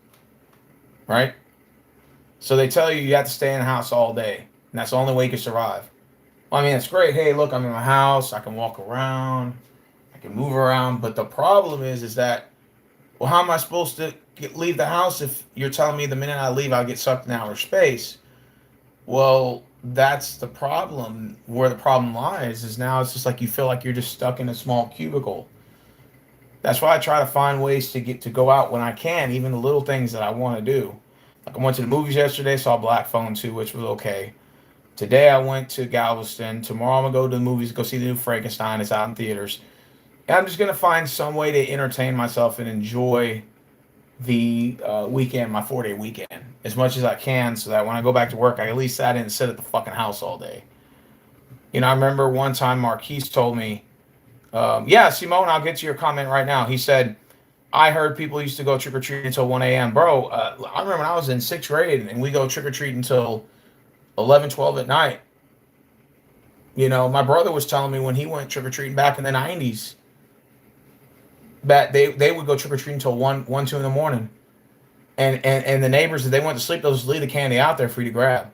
right? So they tell you have to stay in the house all day, and that's the only way you can survive. Well, I mean, it's great. Hey, look, I'm in my house. I can walk around. I can move around. But the problem is that, well, how am I supposed to leave the house if you're telling me the minute I leave, I'll get sucked in outer space? Well, that's the problem. Where the problem lies is now it's just like you feel like you're just stuck in a small cubicle. That's why I try to find ways to go out when I can, even the little things that I want to do. Like I went to the movies yesterday, saw Black Phone 2, which was okay. Today I went to Galveston. Tomorrow I'm going to go to the movies, go see the new Frankenstein. It's out in theaters. And I'm just going to find some way to entertain myself and enjoy the weekend, my 4-day weekend, as much as I can so that when I go back to work, I at least didn't sit at the fucking house all day. You know, I remember one time Marquise told me, yeah, Simone, I'll get to your comment right now. He said, I heard people used to go trick-or-treating until 1 a.m. Bro, I remember when I was in 6th grade and we go trick-or-treating until 11, 12 at night. You know, my brother was telling me when he went trick-or-treating back in the 90s, that they would go trick-or-treating until 1, 2 in the morning. And the neighbors, if they went to sleep, they'll just leave the candy out there for you to grab.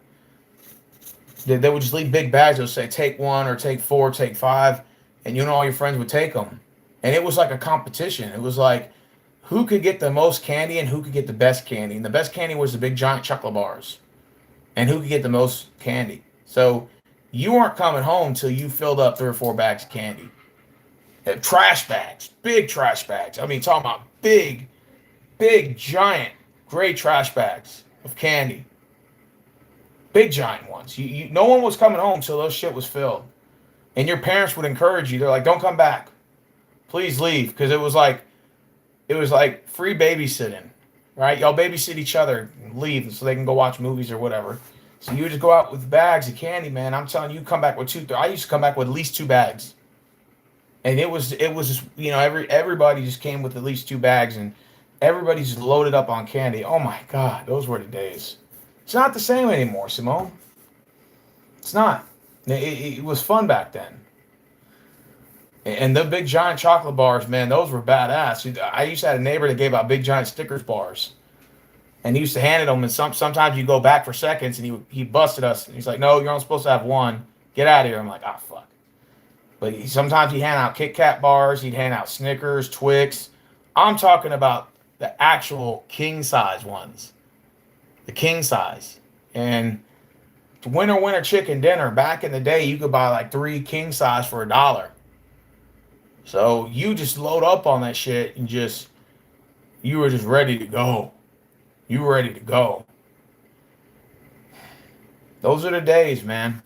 They would just leave big bags. They'll say, take 1 or take 4, take 5. And you know all your friends would take them. And it was like a competition. It was like, who could get the most candy and who could get the best candy. And the best candy was the big giant chocolate bars. And who could get the most candy. So You weren't coming home till you filled up 3 or 4 bags of candy. Trash bags, big trash bags. I mean, talking about big, giant, gray trash bags of candy. Big, giant ones. No one was coming home till those shit was filled. And your parents would encourage you. They're like, don't come back. Please leave. Because it was like free babysitting, right? Y'all babysit each other and leave so they can go watch movies or whatever. So you would just go out with bags of candy, man. I'm telling you, come back with 2. I used to come back with at least 2 bags. And it was just, everybody just came with at least 2 bags, and everybody just loaded up on candy. Oh my God, those were the days. It's not the same anymore, Simone. It's not. It was fun back then. And the big giant chocolate bars, man, those were badass. I used to have a neighbor that gave out big giant Snickers bars. And he used to hand it them, and sometimes you go back for seconds, and he busted us. And he's like, no, you're only supposed to have 1. Get out of here. I'm like, ah, fuck. But sometimes he'd hand out Kit Kat bars. He'd hand out Snickers, Twix. I'm talking about the actual king size ones. The king size. And winter chicken dinner, back in the day, you could buy like 3 king size for $1. So you just load up on that shit and you were just ready to go. You were ready to go. Those are the days, man.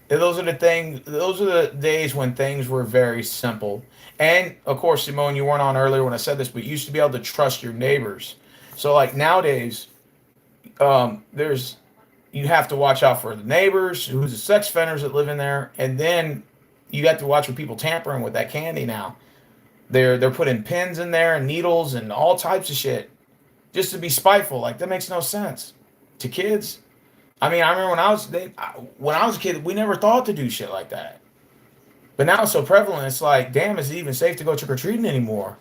Those are the days when things were very simple. And of course, Simone, you weren't on earlier when I said this, but you used to be able to trust your neighbors. So like nowadays, you have to watch out for the neighbors, who's the sex offenders that live in there, and then you have to watch for people tampering with that candy now. They're putting pins in there and needles and all types of shit just to be spiteful. Like, that makes no sense to kids. I mean, I remember when I was a kid, we never thought to do shit like that. But now it's so prevalent, it's like, damn, is it even safe to go trick-or-treating anymore?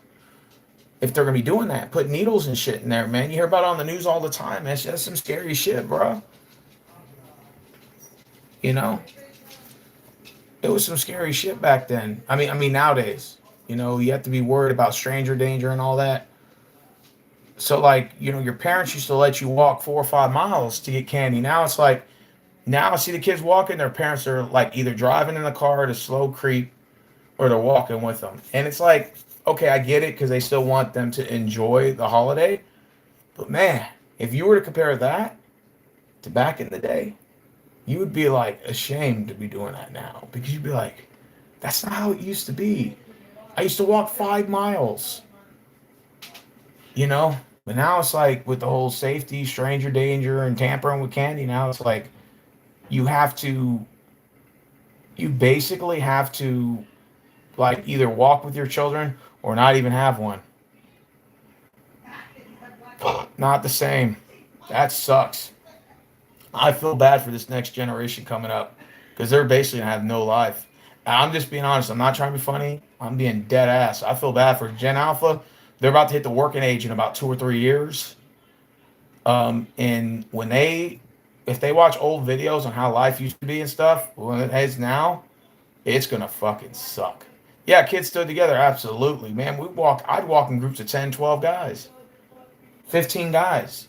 If they're going to be doing that, put needles and shit in there, man. You hear about it on the news all the time, man. That's some scary shit, bro. You know? It was some scary shit back then. I mean, nowadays, you have to be worried about stranger danger and all that. So, like, your parents used to let you walk 4 or 5 miles to get candy. Now it's like, now I see the kids walking, their parents are like either driving in the car at a slow creep or they're walking with them. And it's like, okay, I get it because they still want them to enjoy the holiday. But man, if you were to compare that to back in the day, you would be like ashamed to be doing that now, because you'd be like, that's not how it used to be. I used to walk 5 miles, but now it's like, with the whole safety, stranger danger, and tampering with candy, now it's like you basically have to like either walk with your children or not even have one. Not the same. That sucks. I feel bad for this next generation coming up, because they're basically gonna have no life. And I'm just being honest. I'm not trying to be funny. I'm being dead ass. I feel bad for Gen Alpha. They're about to hit the working age in about 2 or 3 years. And if they watch old videos on how life used to be and stuff, when it is now, it's gonna fucking suck. Yeah, kids stood together, absolutely, man. I'd walk in groups of 10, 12 guys, 15 guys.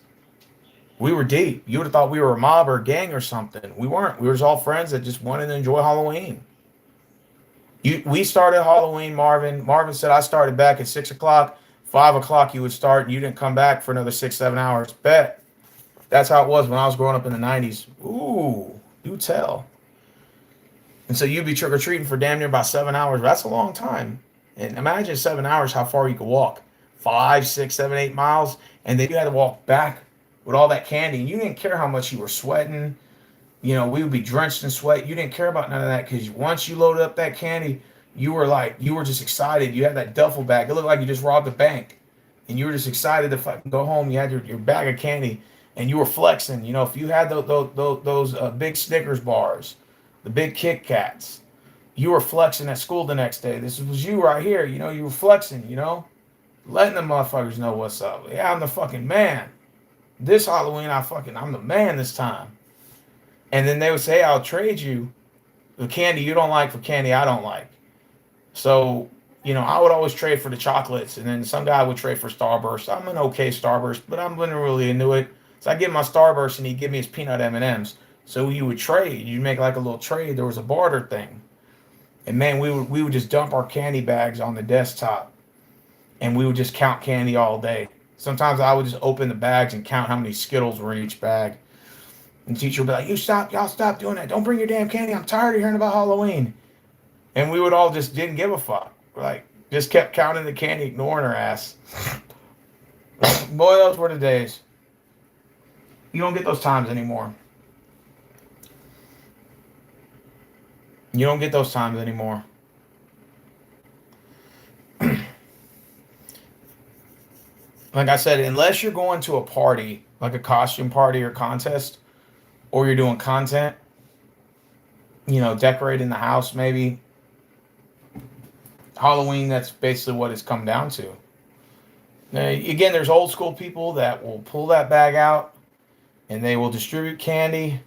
We were deep. You would have thought we were a mob or a gang or something. We weren't. We were just all friends that just wanted to enjoy Halloween. We started Halloween, Marvin. Marvin said I started back at 6 o'clock. 5 o'clock you would start, and you didn't come back for another 6, 7 hours. Bet. That's how it was when I was growing up in the 90s. Ooh, do tell. And so you'd be trick-or-treating for damn near about 7 hours. That's a long time. And imagine 7 hours, how far you could walk. 5, 6, 7, 8 miles. And then you had to walk back with all that candy. And you didn't care how much you were sweating. We would be drenched in sweat. You didn't care about none of that, because once you loaded up that candy, you were just excited. You had that duffel bag. It looked like you just robbed a bank. And you were just excited to fucking go home. You had your bag of candy, and you were flexing. If you had those big Snickers bars, the big Kit Kats, you were flexing at school the next day. This was you right here. You were flexing, letting the motherfuckers know what's up. Yeah, I'm the fucking man. This Halloween, I'm the man this time. And then they would say, hey, I'll trade you the candy you don't like for candy I don't like. So, I would always trade for the chocolates, and then some guy would trade for Starburst. I'm an okay Starburst, but I'm not really into it. So I give him my Starburst, and he'd give me his peanut M&Ms. So you would trade. You'd make like a little trade. There was a barter thing. And man, we would just dump our candy bags on the desktop, and we would just count candy all day. Sometimes I would just open the bags and count how many Skittles were in each bag. And the teacher would be like, y'all stop doing that. Don't bring your damn candy. I'm tired of hearing about Halloween. And we would all just didn't give a fuck. Like, just kept counting the candy, ignoring her ass. Boy, those were the days. You don't get those times anymore. You don't get those times anymore. Like I said, unless you're going to a party, like a costume party or contest, or you're doing content, decorating the house maybe. Halloween, that's basically what it's come down to. Now, again, there's old school people that will pull that bag out and they will distribute candy.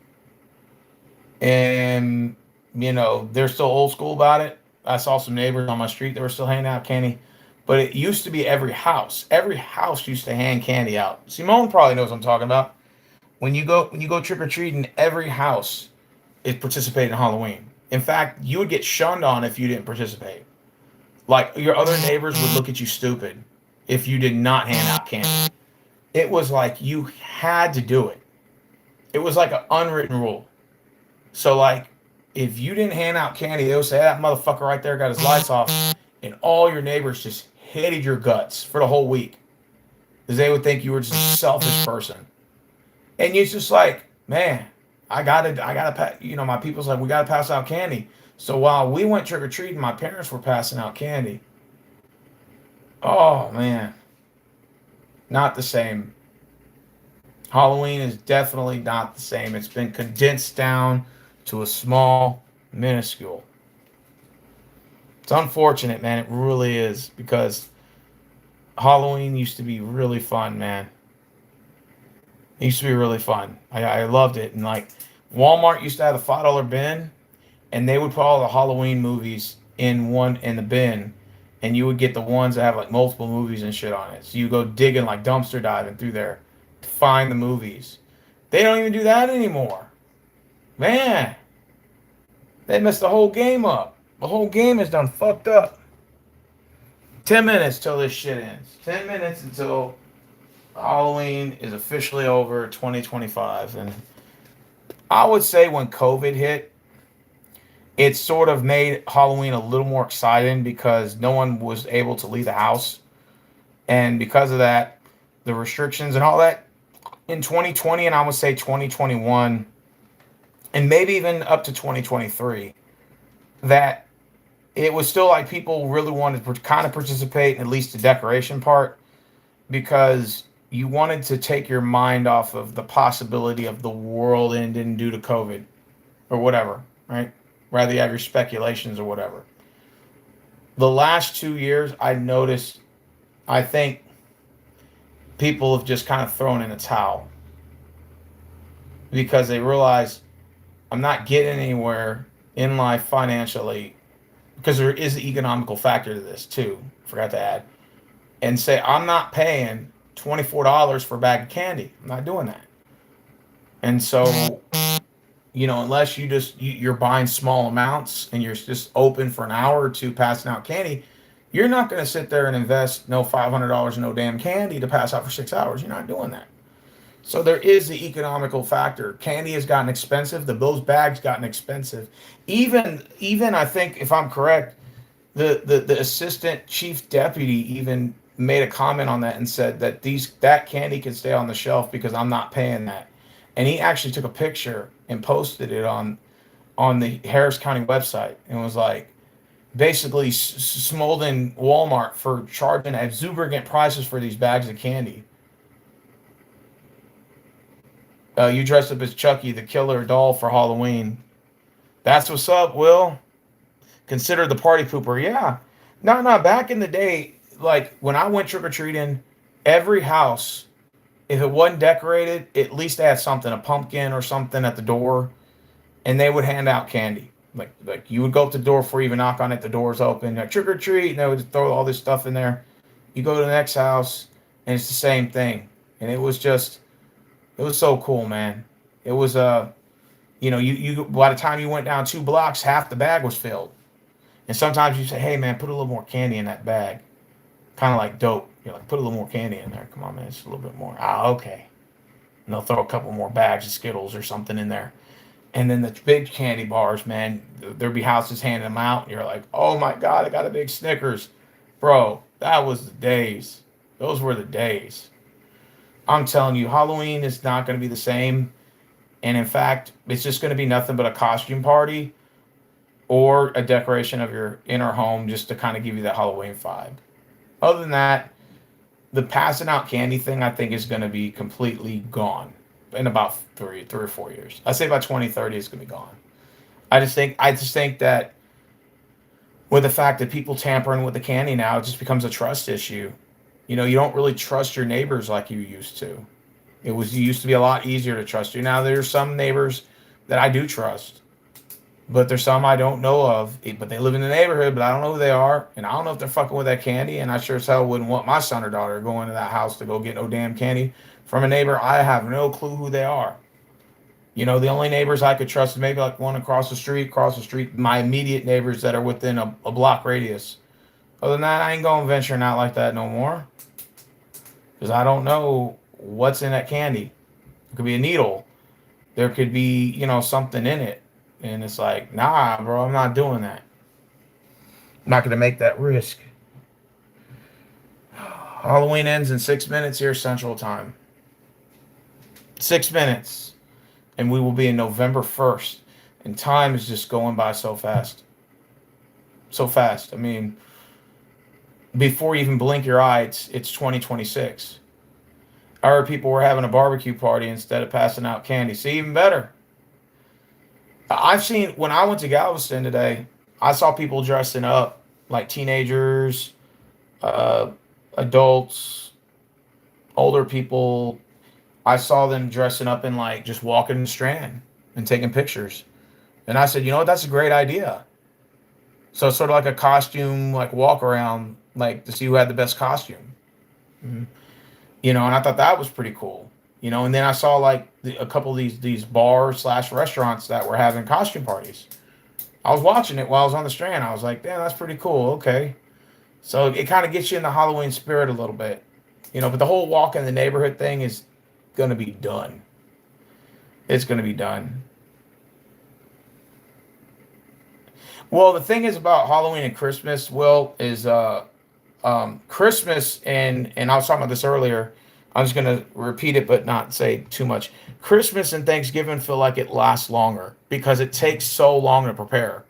And, they're still old school about it. I saw some neighbors on my street that were still handing out candy. But it used to be every house. Every house used to hand candy out. Simone probably knows what I'm talking about. When you go trick-or-treating, every house is participating in Halloween. In fact, you would get shunned on if you didn't participate. Like, your other neighbors would look at you stupid if you did not hand out candy. It was like you had to do it. It was like an unwritten rule. So, like, if you didn't hand out candy, they would say, that motherfucker right there got his lights off. And all your neighbors just hated your guts for the whole week. Because they would think you were just a selfish person. And you're just like, man, I gotta my people's like, we gotta pass out candy. So while we went trick-or-treating, my parents were passing out candy. Oh, man. Not the same. Halloween is definitely not the same. It's been condensed down to a small, minuscule. It's unfortunate, man. It really is. Because Halloween used to be really fun, man. It used to be really fun. I loved it. And, like, Walmart used to have a $5 bin. And they would put all the Halloween movies in the bin, and you would get the ones that have like multiple movies and shit on it. So you go digging, like dumpster diving through there to find the movies. They don't even do that anymore. Man, they messed the whole game up. The whole game is done fucked up. 10 minutes till this shit ends. 10 minutes until Halloween is officially over, 2025. And I would say when COVID hit, it sort of made Halloween a little more exciting because no one was able to leave the house. And because of that, the restrictions and all that in 2020, and I would say 2021, and maybe even up to 2023, that it was still like people really wanted to kind of participate in at least the decoration part, because you wanted to take your mind off of the possibility of the world ending due to COVID or whatever, right? Rather you have your speculations or whatever. The last 2 years, I think people have just kind of thrown in a towel because they realize I'm not getting anywhere in life financially, because there is an economical factor to this too, forgot to add, and say I'm not paying $24 for a bag of candy. I'm not doing that. And so, unless you're buying small amounts and you're just open for an hour or two passing out candy, you're not going to sit there and invest $500 in no damn candy to pass out for 6 hours. You're not doing that. So there is the economical factor. Candy has gotten expensive. Those bags gotten expensive. Even I think, if I'm correct, the assistant chief deputy even made a comment on that and said that that candy can stay on the shelf because I'm not paying that. And he actually took a picture and posted it on the Harris County website and was like, basically smolding Walmart for charging exuberant prices for these bags of candy. You dressed up as Chucky, the killer doll, for Halloween. That's what's up, Will. Consider the party pooper. Yeah. No, back in the day, like when I went trick-or-treating, every house, if it wasn't decorated, at least they had something, a pumpkin or something at the door, and they would hand out candy. Like you would go up to the door before you even knock on it, the door's open, like trick or treat, and they would throw all this stuff in there. You go to the next house, and it's the same thing. And it was so cool, man. It was You know, you by the time you went down 2 blocks, half the bag was filled. And sometimes you say, hey man, put a little more candy in that bag. Kind of like dope. You're like, put a little more candy in there. Come on, man, it's a little bit more. Ah, okay. And they'll throw a couple more bags of Skittles or something in there. And then the big candy bars, man, there'd be houses handing them out. And you're like, oh my God, I got a big Snickers. Bro, that was the days. Those were the days. I'm telling you, Halloween is not going to be the same. And in fact, it's just going to be nothing but a costume party or a decoration of your inner home just to kind of give you that Halloween vibe. Other than that, the passing out candy thing, I think, is going to be completely gone in about three or 4 years. I say by 2030, it's going to be gone. I just think that with the fact that people tampering with the candy now, it just becomes a trust issue. You know, you don't really trust your neighbors like you used to. It used to be a lot easier to trust you. Now there's some neighbors that I do trust, but there's some I don't know of. But they live in the neighborhood, but I don't know who they are, and I don't know if they're fucking with that candy. And I sure as hell wouldn't want my son or daughter going to that house to go get no damn candy from a neighbor I have no clue who they are. You know, the only neighbors I could trust is maybe like one across the street, my immediate neighbors that are within a block radius. Other than that, I ain't going venturing out like that no more. Because I don't know what's in that candy. It could be a needle. There could be, you know, something in it. And it's like, nah, bro, I'm not doing that. I'm not going to make that risk. Halloween ends in 6 minutes here, Central Time. 6 minutes. And we will be in November 1st. And time is just going by so fast. So fast. I mean, before you even blink your eye, it's 2026. I heard people were having a barbecue party instead of passing out candy. See, even better. I've seen, when I went to Galveston today, I saw people dressing up like teenagers, adults, older people. I saw them dressing up in like just walking the Strand and taking pictures. And I said, you know what, that's a great idea. So it's sort of like a costume, like walk around, like to see who had the best costume. Mm-hmm. You know, and I thought that was pretty cool. You know, and then I saw like a couple of these bars / restaurants that were having costume parties. I was watching it while I was on the Strand. I was like, damn, that's pretty cool. Okay. So it kind of gets you in the Halloween spirit a little bit. You know, but the whole walk in the neighborhood thing is going to be done. It's going to be done. Well, the thing is about Halloween and Christmas, Will, is Christmas, and I was talking about this earlier. I'm just going to repeat it, but not say too much. Christmas and Thanksgiving feel like it lasts longer because it takes so long to prepare.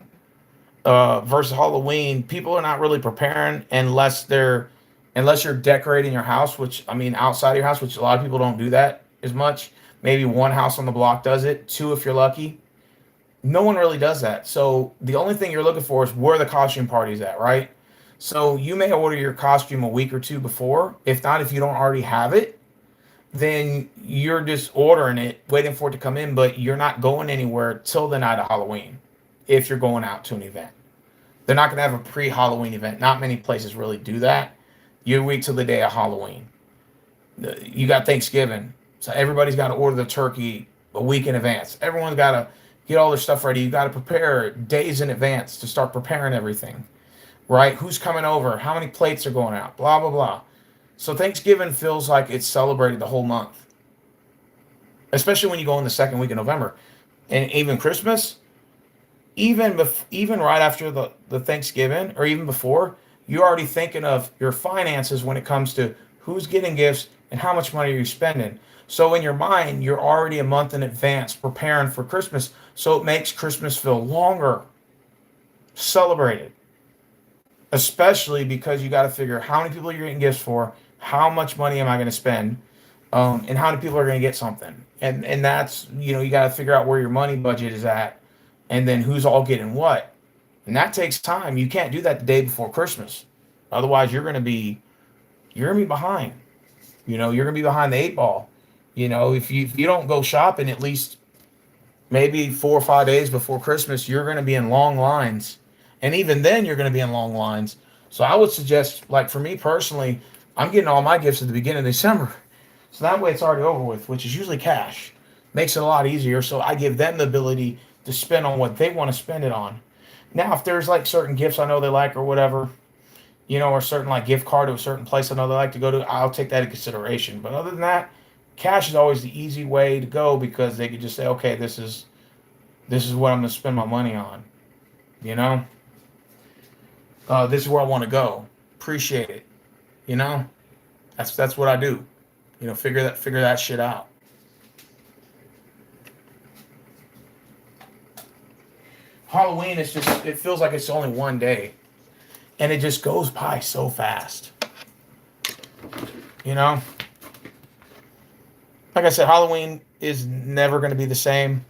Versus Halloween, people are not really preparing unless you're decorating your house, which, I mean, outside of your house, which a lot of people don't do that as much. Maybe one house on the block does it, two if you're lucky. No one really does that. So the only thing you're looking for is where the costume party's at, right? So you may order your costume a week or two before. If not, if you don't already have it, then you're just ordering it, waiting for it to come in, but you're not going anywhere till the night of Halloween if you're going out to an event. They're not going to have a pre-Halloween event. Not many places really do that. You wait till the day of Halloween. You got Thanksgiving, so everybody's got to order the turkey a week in advance. Everyone's got to get all their stuff ready. You got to prepare days in advance to start preparing everything, right? Who's coming over? How many plates are going out? Blah, blah, blah. So Thanksgiving feels like it's celebrated the whole month, especially when you go in the second week of November. And even Christmas, even right after the Thanksgiving or even before, you're already thinking of your finances when it comes to who's getting gifts and how much money are you spending. So in your mind, you're already a month in advance preparing for Christmas. So it makes Christmas feel longer, celebrated, especially because you got to figure how many people you're getting gifts for, how much money am I going to spend, and how many people are going to get something. And that's, you know, you got to figure out where your money budget is at and then who's all getting what. And that takes time. You can't do that the day before Christmas. Otherwise, you're going to be behind. You know, you're going to be behind the 8 ball. You know, if you don't go shopping at least maybe 4 or 5 days before Christmas, you're going to be in long lines. And even then, you're going to be in long lines. So I would suggest, like for me personally, I'm getting all my gifts at the beginning of December. So that way it's already over with, which is usually cash. Makes it a lot easier. So I give them the ability to spend on what they want to spend it on. Now, if there's like certain gifts I know they like or whatever, or certain like gift card to a certain place I know they like to go to, I'll take that in consideration. But other than that, cash is always the easy way to go because they could just say, okay, this is what I'm going to spend my money on. You know, this is where I want to go. Appreciate it. You know, that's what I do. Figure that shit out. Halloween is just, it feels like it's only one day and it just goes by so fast. You know, like I said, Halloween is never going to be the same.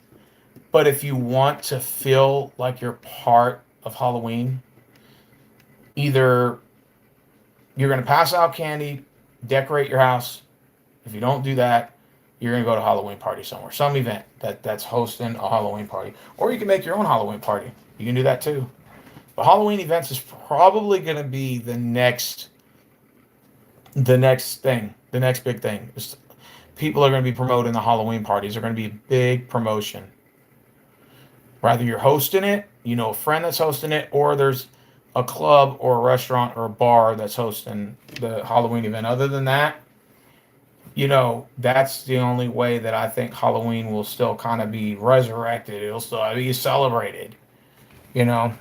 But if you want to feel like you're part of Halloween, either you're going to pass out candy, decorate your house. If you don't do that, you're going to go to a Halloween party somewhere, some event that's hosting a Halloween party. Or you can make your own Halloween party. You can do that too. But Halloween events is probably going to be the next thing, the next big thing. People are going to be promoting the Halloween parties. They're going to be a big promotion. Whether you're hosting it, a friend that's hosting it, or there's a club or a restaurant or a bar that's hosting the Halloween event. Other than that, that's the only way that I think Halloween will still kind of be resurrected. It'll still be celebrated. You know,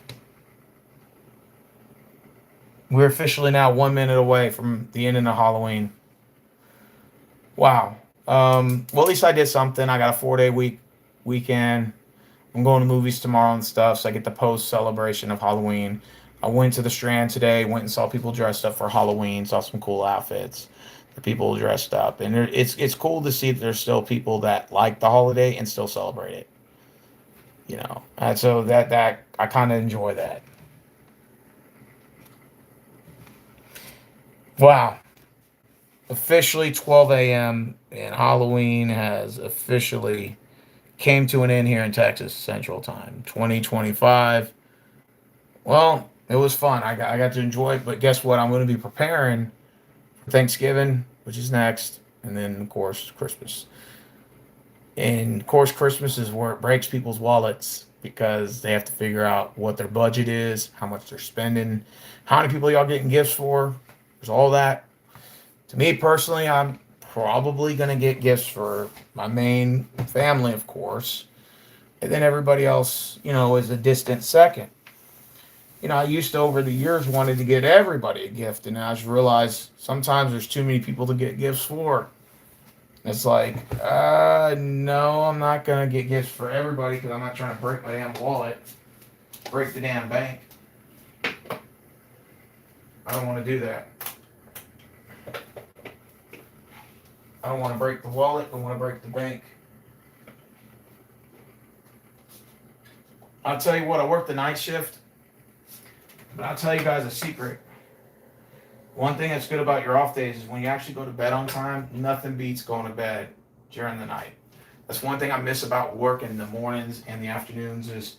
we're officially now 1 minute away from the end of Halloween. Wow. Well, at least I did something. I got a 4-day weekend. I'm going to movies tomorrow and stuff, so I get the post celebration of Halloween. I went to the Strand today, went and saw people dressed up for Halloween, saw some cool outfits. The people dressed up, and it's cool to see that there's still people that like the holiday and still celebrate it. And so that I kind of enjoy that. Wow, officially 12 a.m. and Halloween has officially came to an end here in Texas Central Time, 2025. Well, it was fun. I got to enjoy it, but guess what? I'm going to be preparing for Thanksgiving, which is next, and then of course Christmas. And of course, Christmas is where it breaks people's wallets because they have to figure out what their budget is, how much they're spending, how many people y'all getting gifts for. There's all that. To me personally, I'm probably going to get gifts for my main family, of course. And then everybody else, is a distant second. I used to, over the years, wanted to get everybody a gift. And I just realized sometimes there's too many people to get gifts for. It's like, no, I'm not going to get gifts for everybody because I'm not trying to break my damn wallet, break the damn bank. I don't want to do that. I don't want to break the wallet. I want to break the bank. I'll tell you what, I work the night shift, but I'll tell you guys a secret. One thing that's good about your off days is when you actually go to bed on time, nothing beats going to bed during the night. That's one thing I miss about work in the mornings and the afternoons is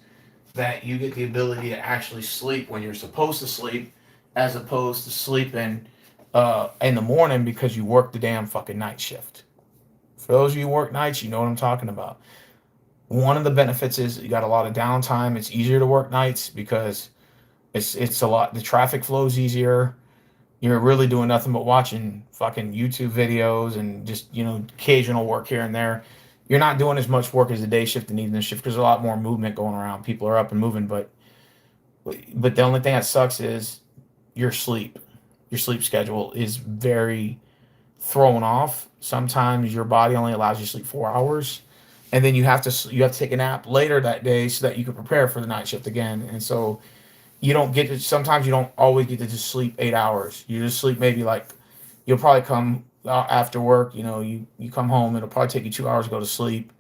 that you get the ability to actually sleep when you're supposed to sleep as opposed to sleeping in the morning because you work the damn fucking night shift. For those of you who work nights, you know what I'm talking about. One of the benefits is you got a lot of downtime. It's easier to work nights because it's a lot. The traffic flows easier. You're really doing nothing but watching fucking YouTube videos and just occasional work here and there. You're not doing as much work as the day shift and evening shift because there's a lot more movement going around. People are up and moving, but the only thing that sucks is your sleep. Your sleep schedule is very thrown off. Sometimes your body only allows you to sleep 4 hours, and then you have to take a nap later that day so that you can prepare for the night shift again. And so you don't get to. Sometimes you don't always get to just sleep 8 hours. You just sleep maybe like you'll probably come after work. You come home. It'll probably take you 2 hours to go to sleep,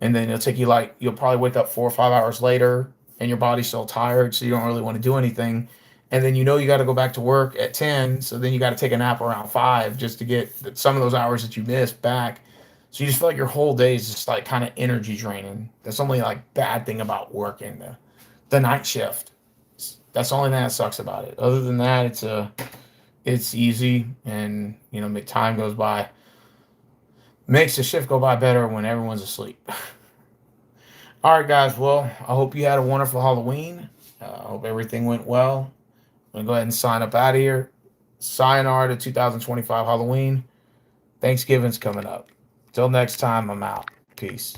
and then it'll take you you'll probably wake up 4 or 5 hours later, and your body's still tired, so you don't really want to do anything. And then you got to go back to work at 10, so then you got to take a nap around 5 just to get some of those hours that you missed back. So you just feel like your whole day is just like kind of energy draining. That's only like bad thing about working the night shift. That's the only thing that sucks about it. Other than that, it's easy, and time goes by. Makes the shift go by better when everyone's asleep. All right, guys. Well, I hope you had a wonderful Halloween. I hope everything went well. I'm going to go ahead and sign up out of here. Sayonara to 2025 Halloween. Thanksgiving's coming up. Till next time, I'm out. Peace.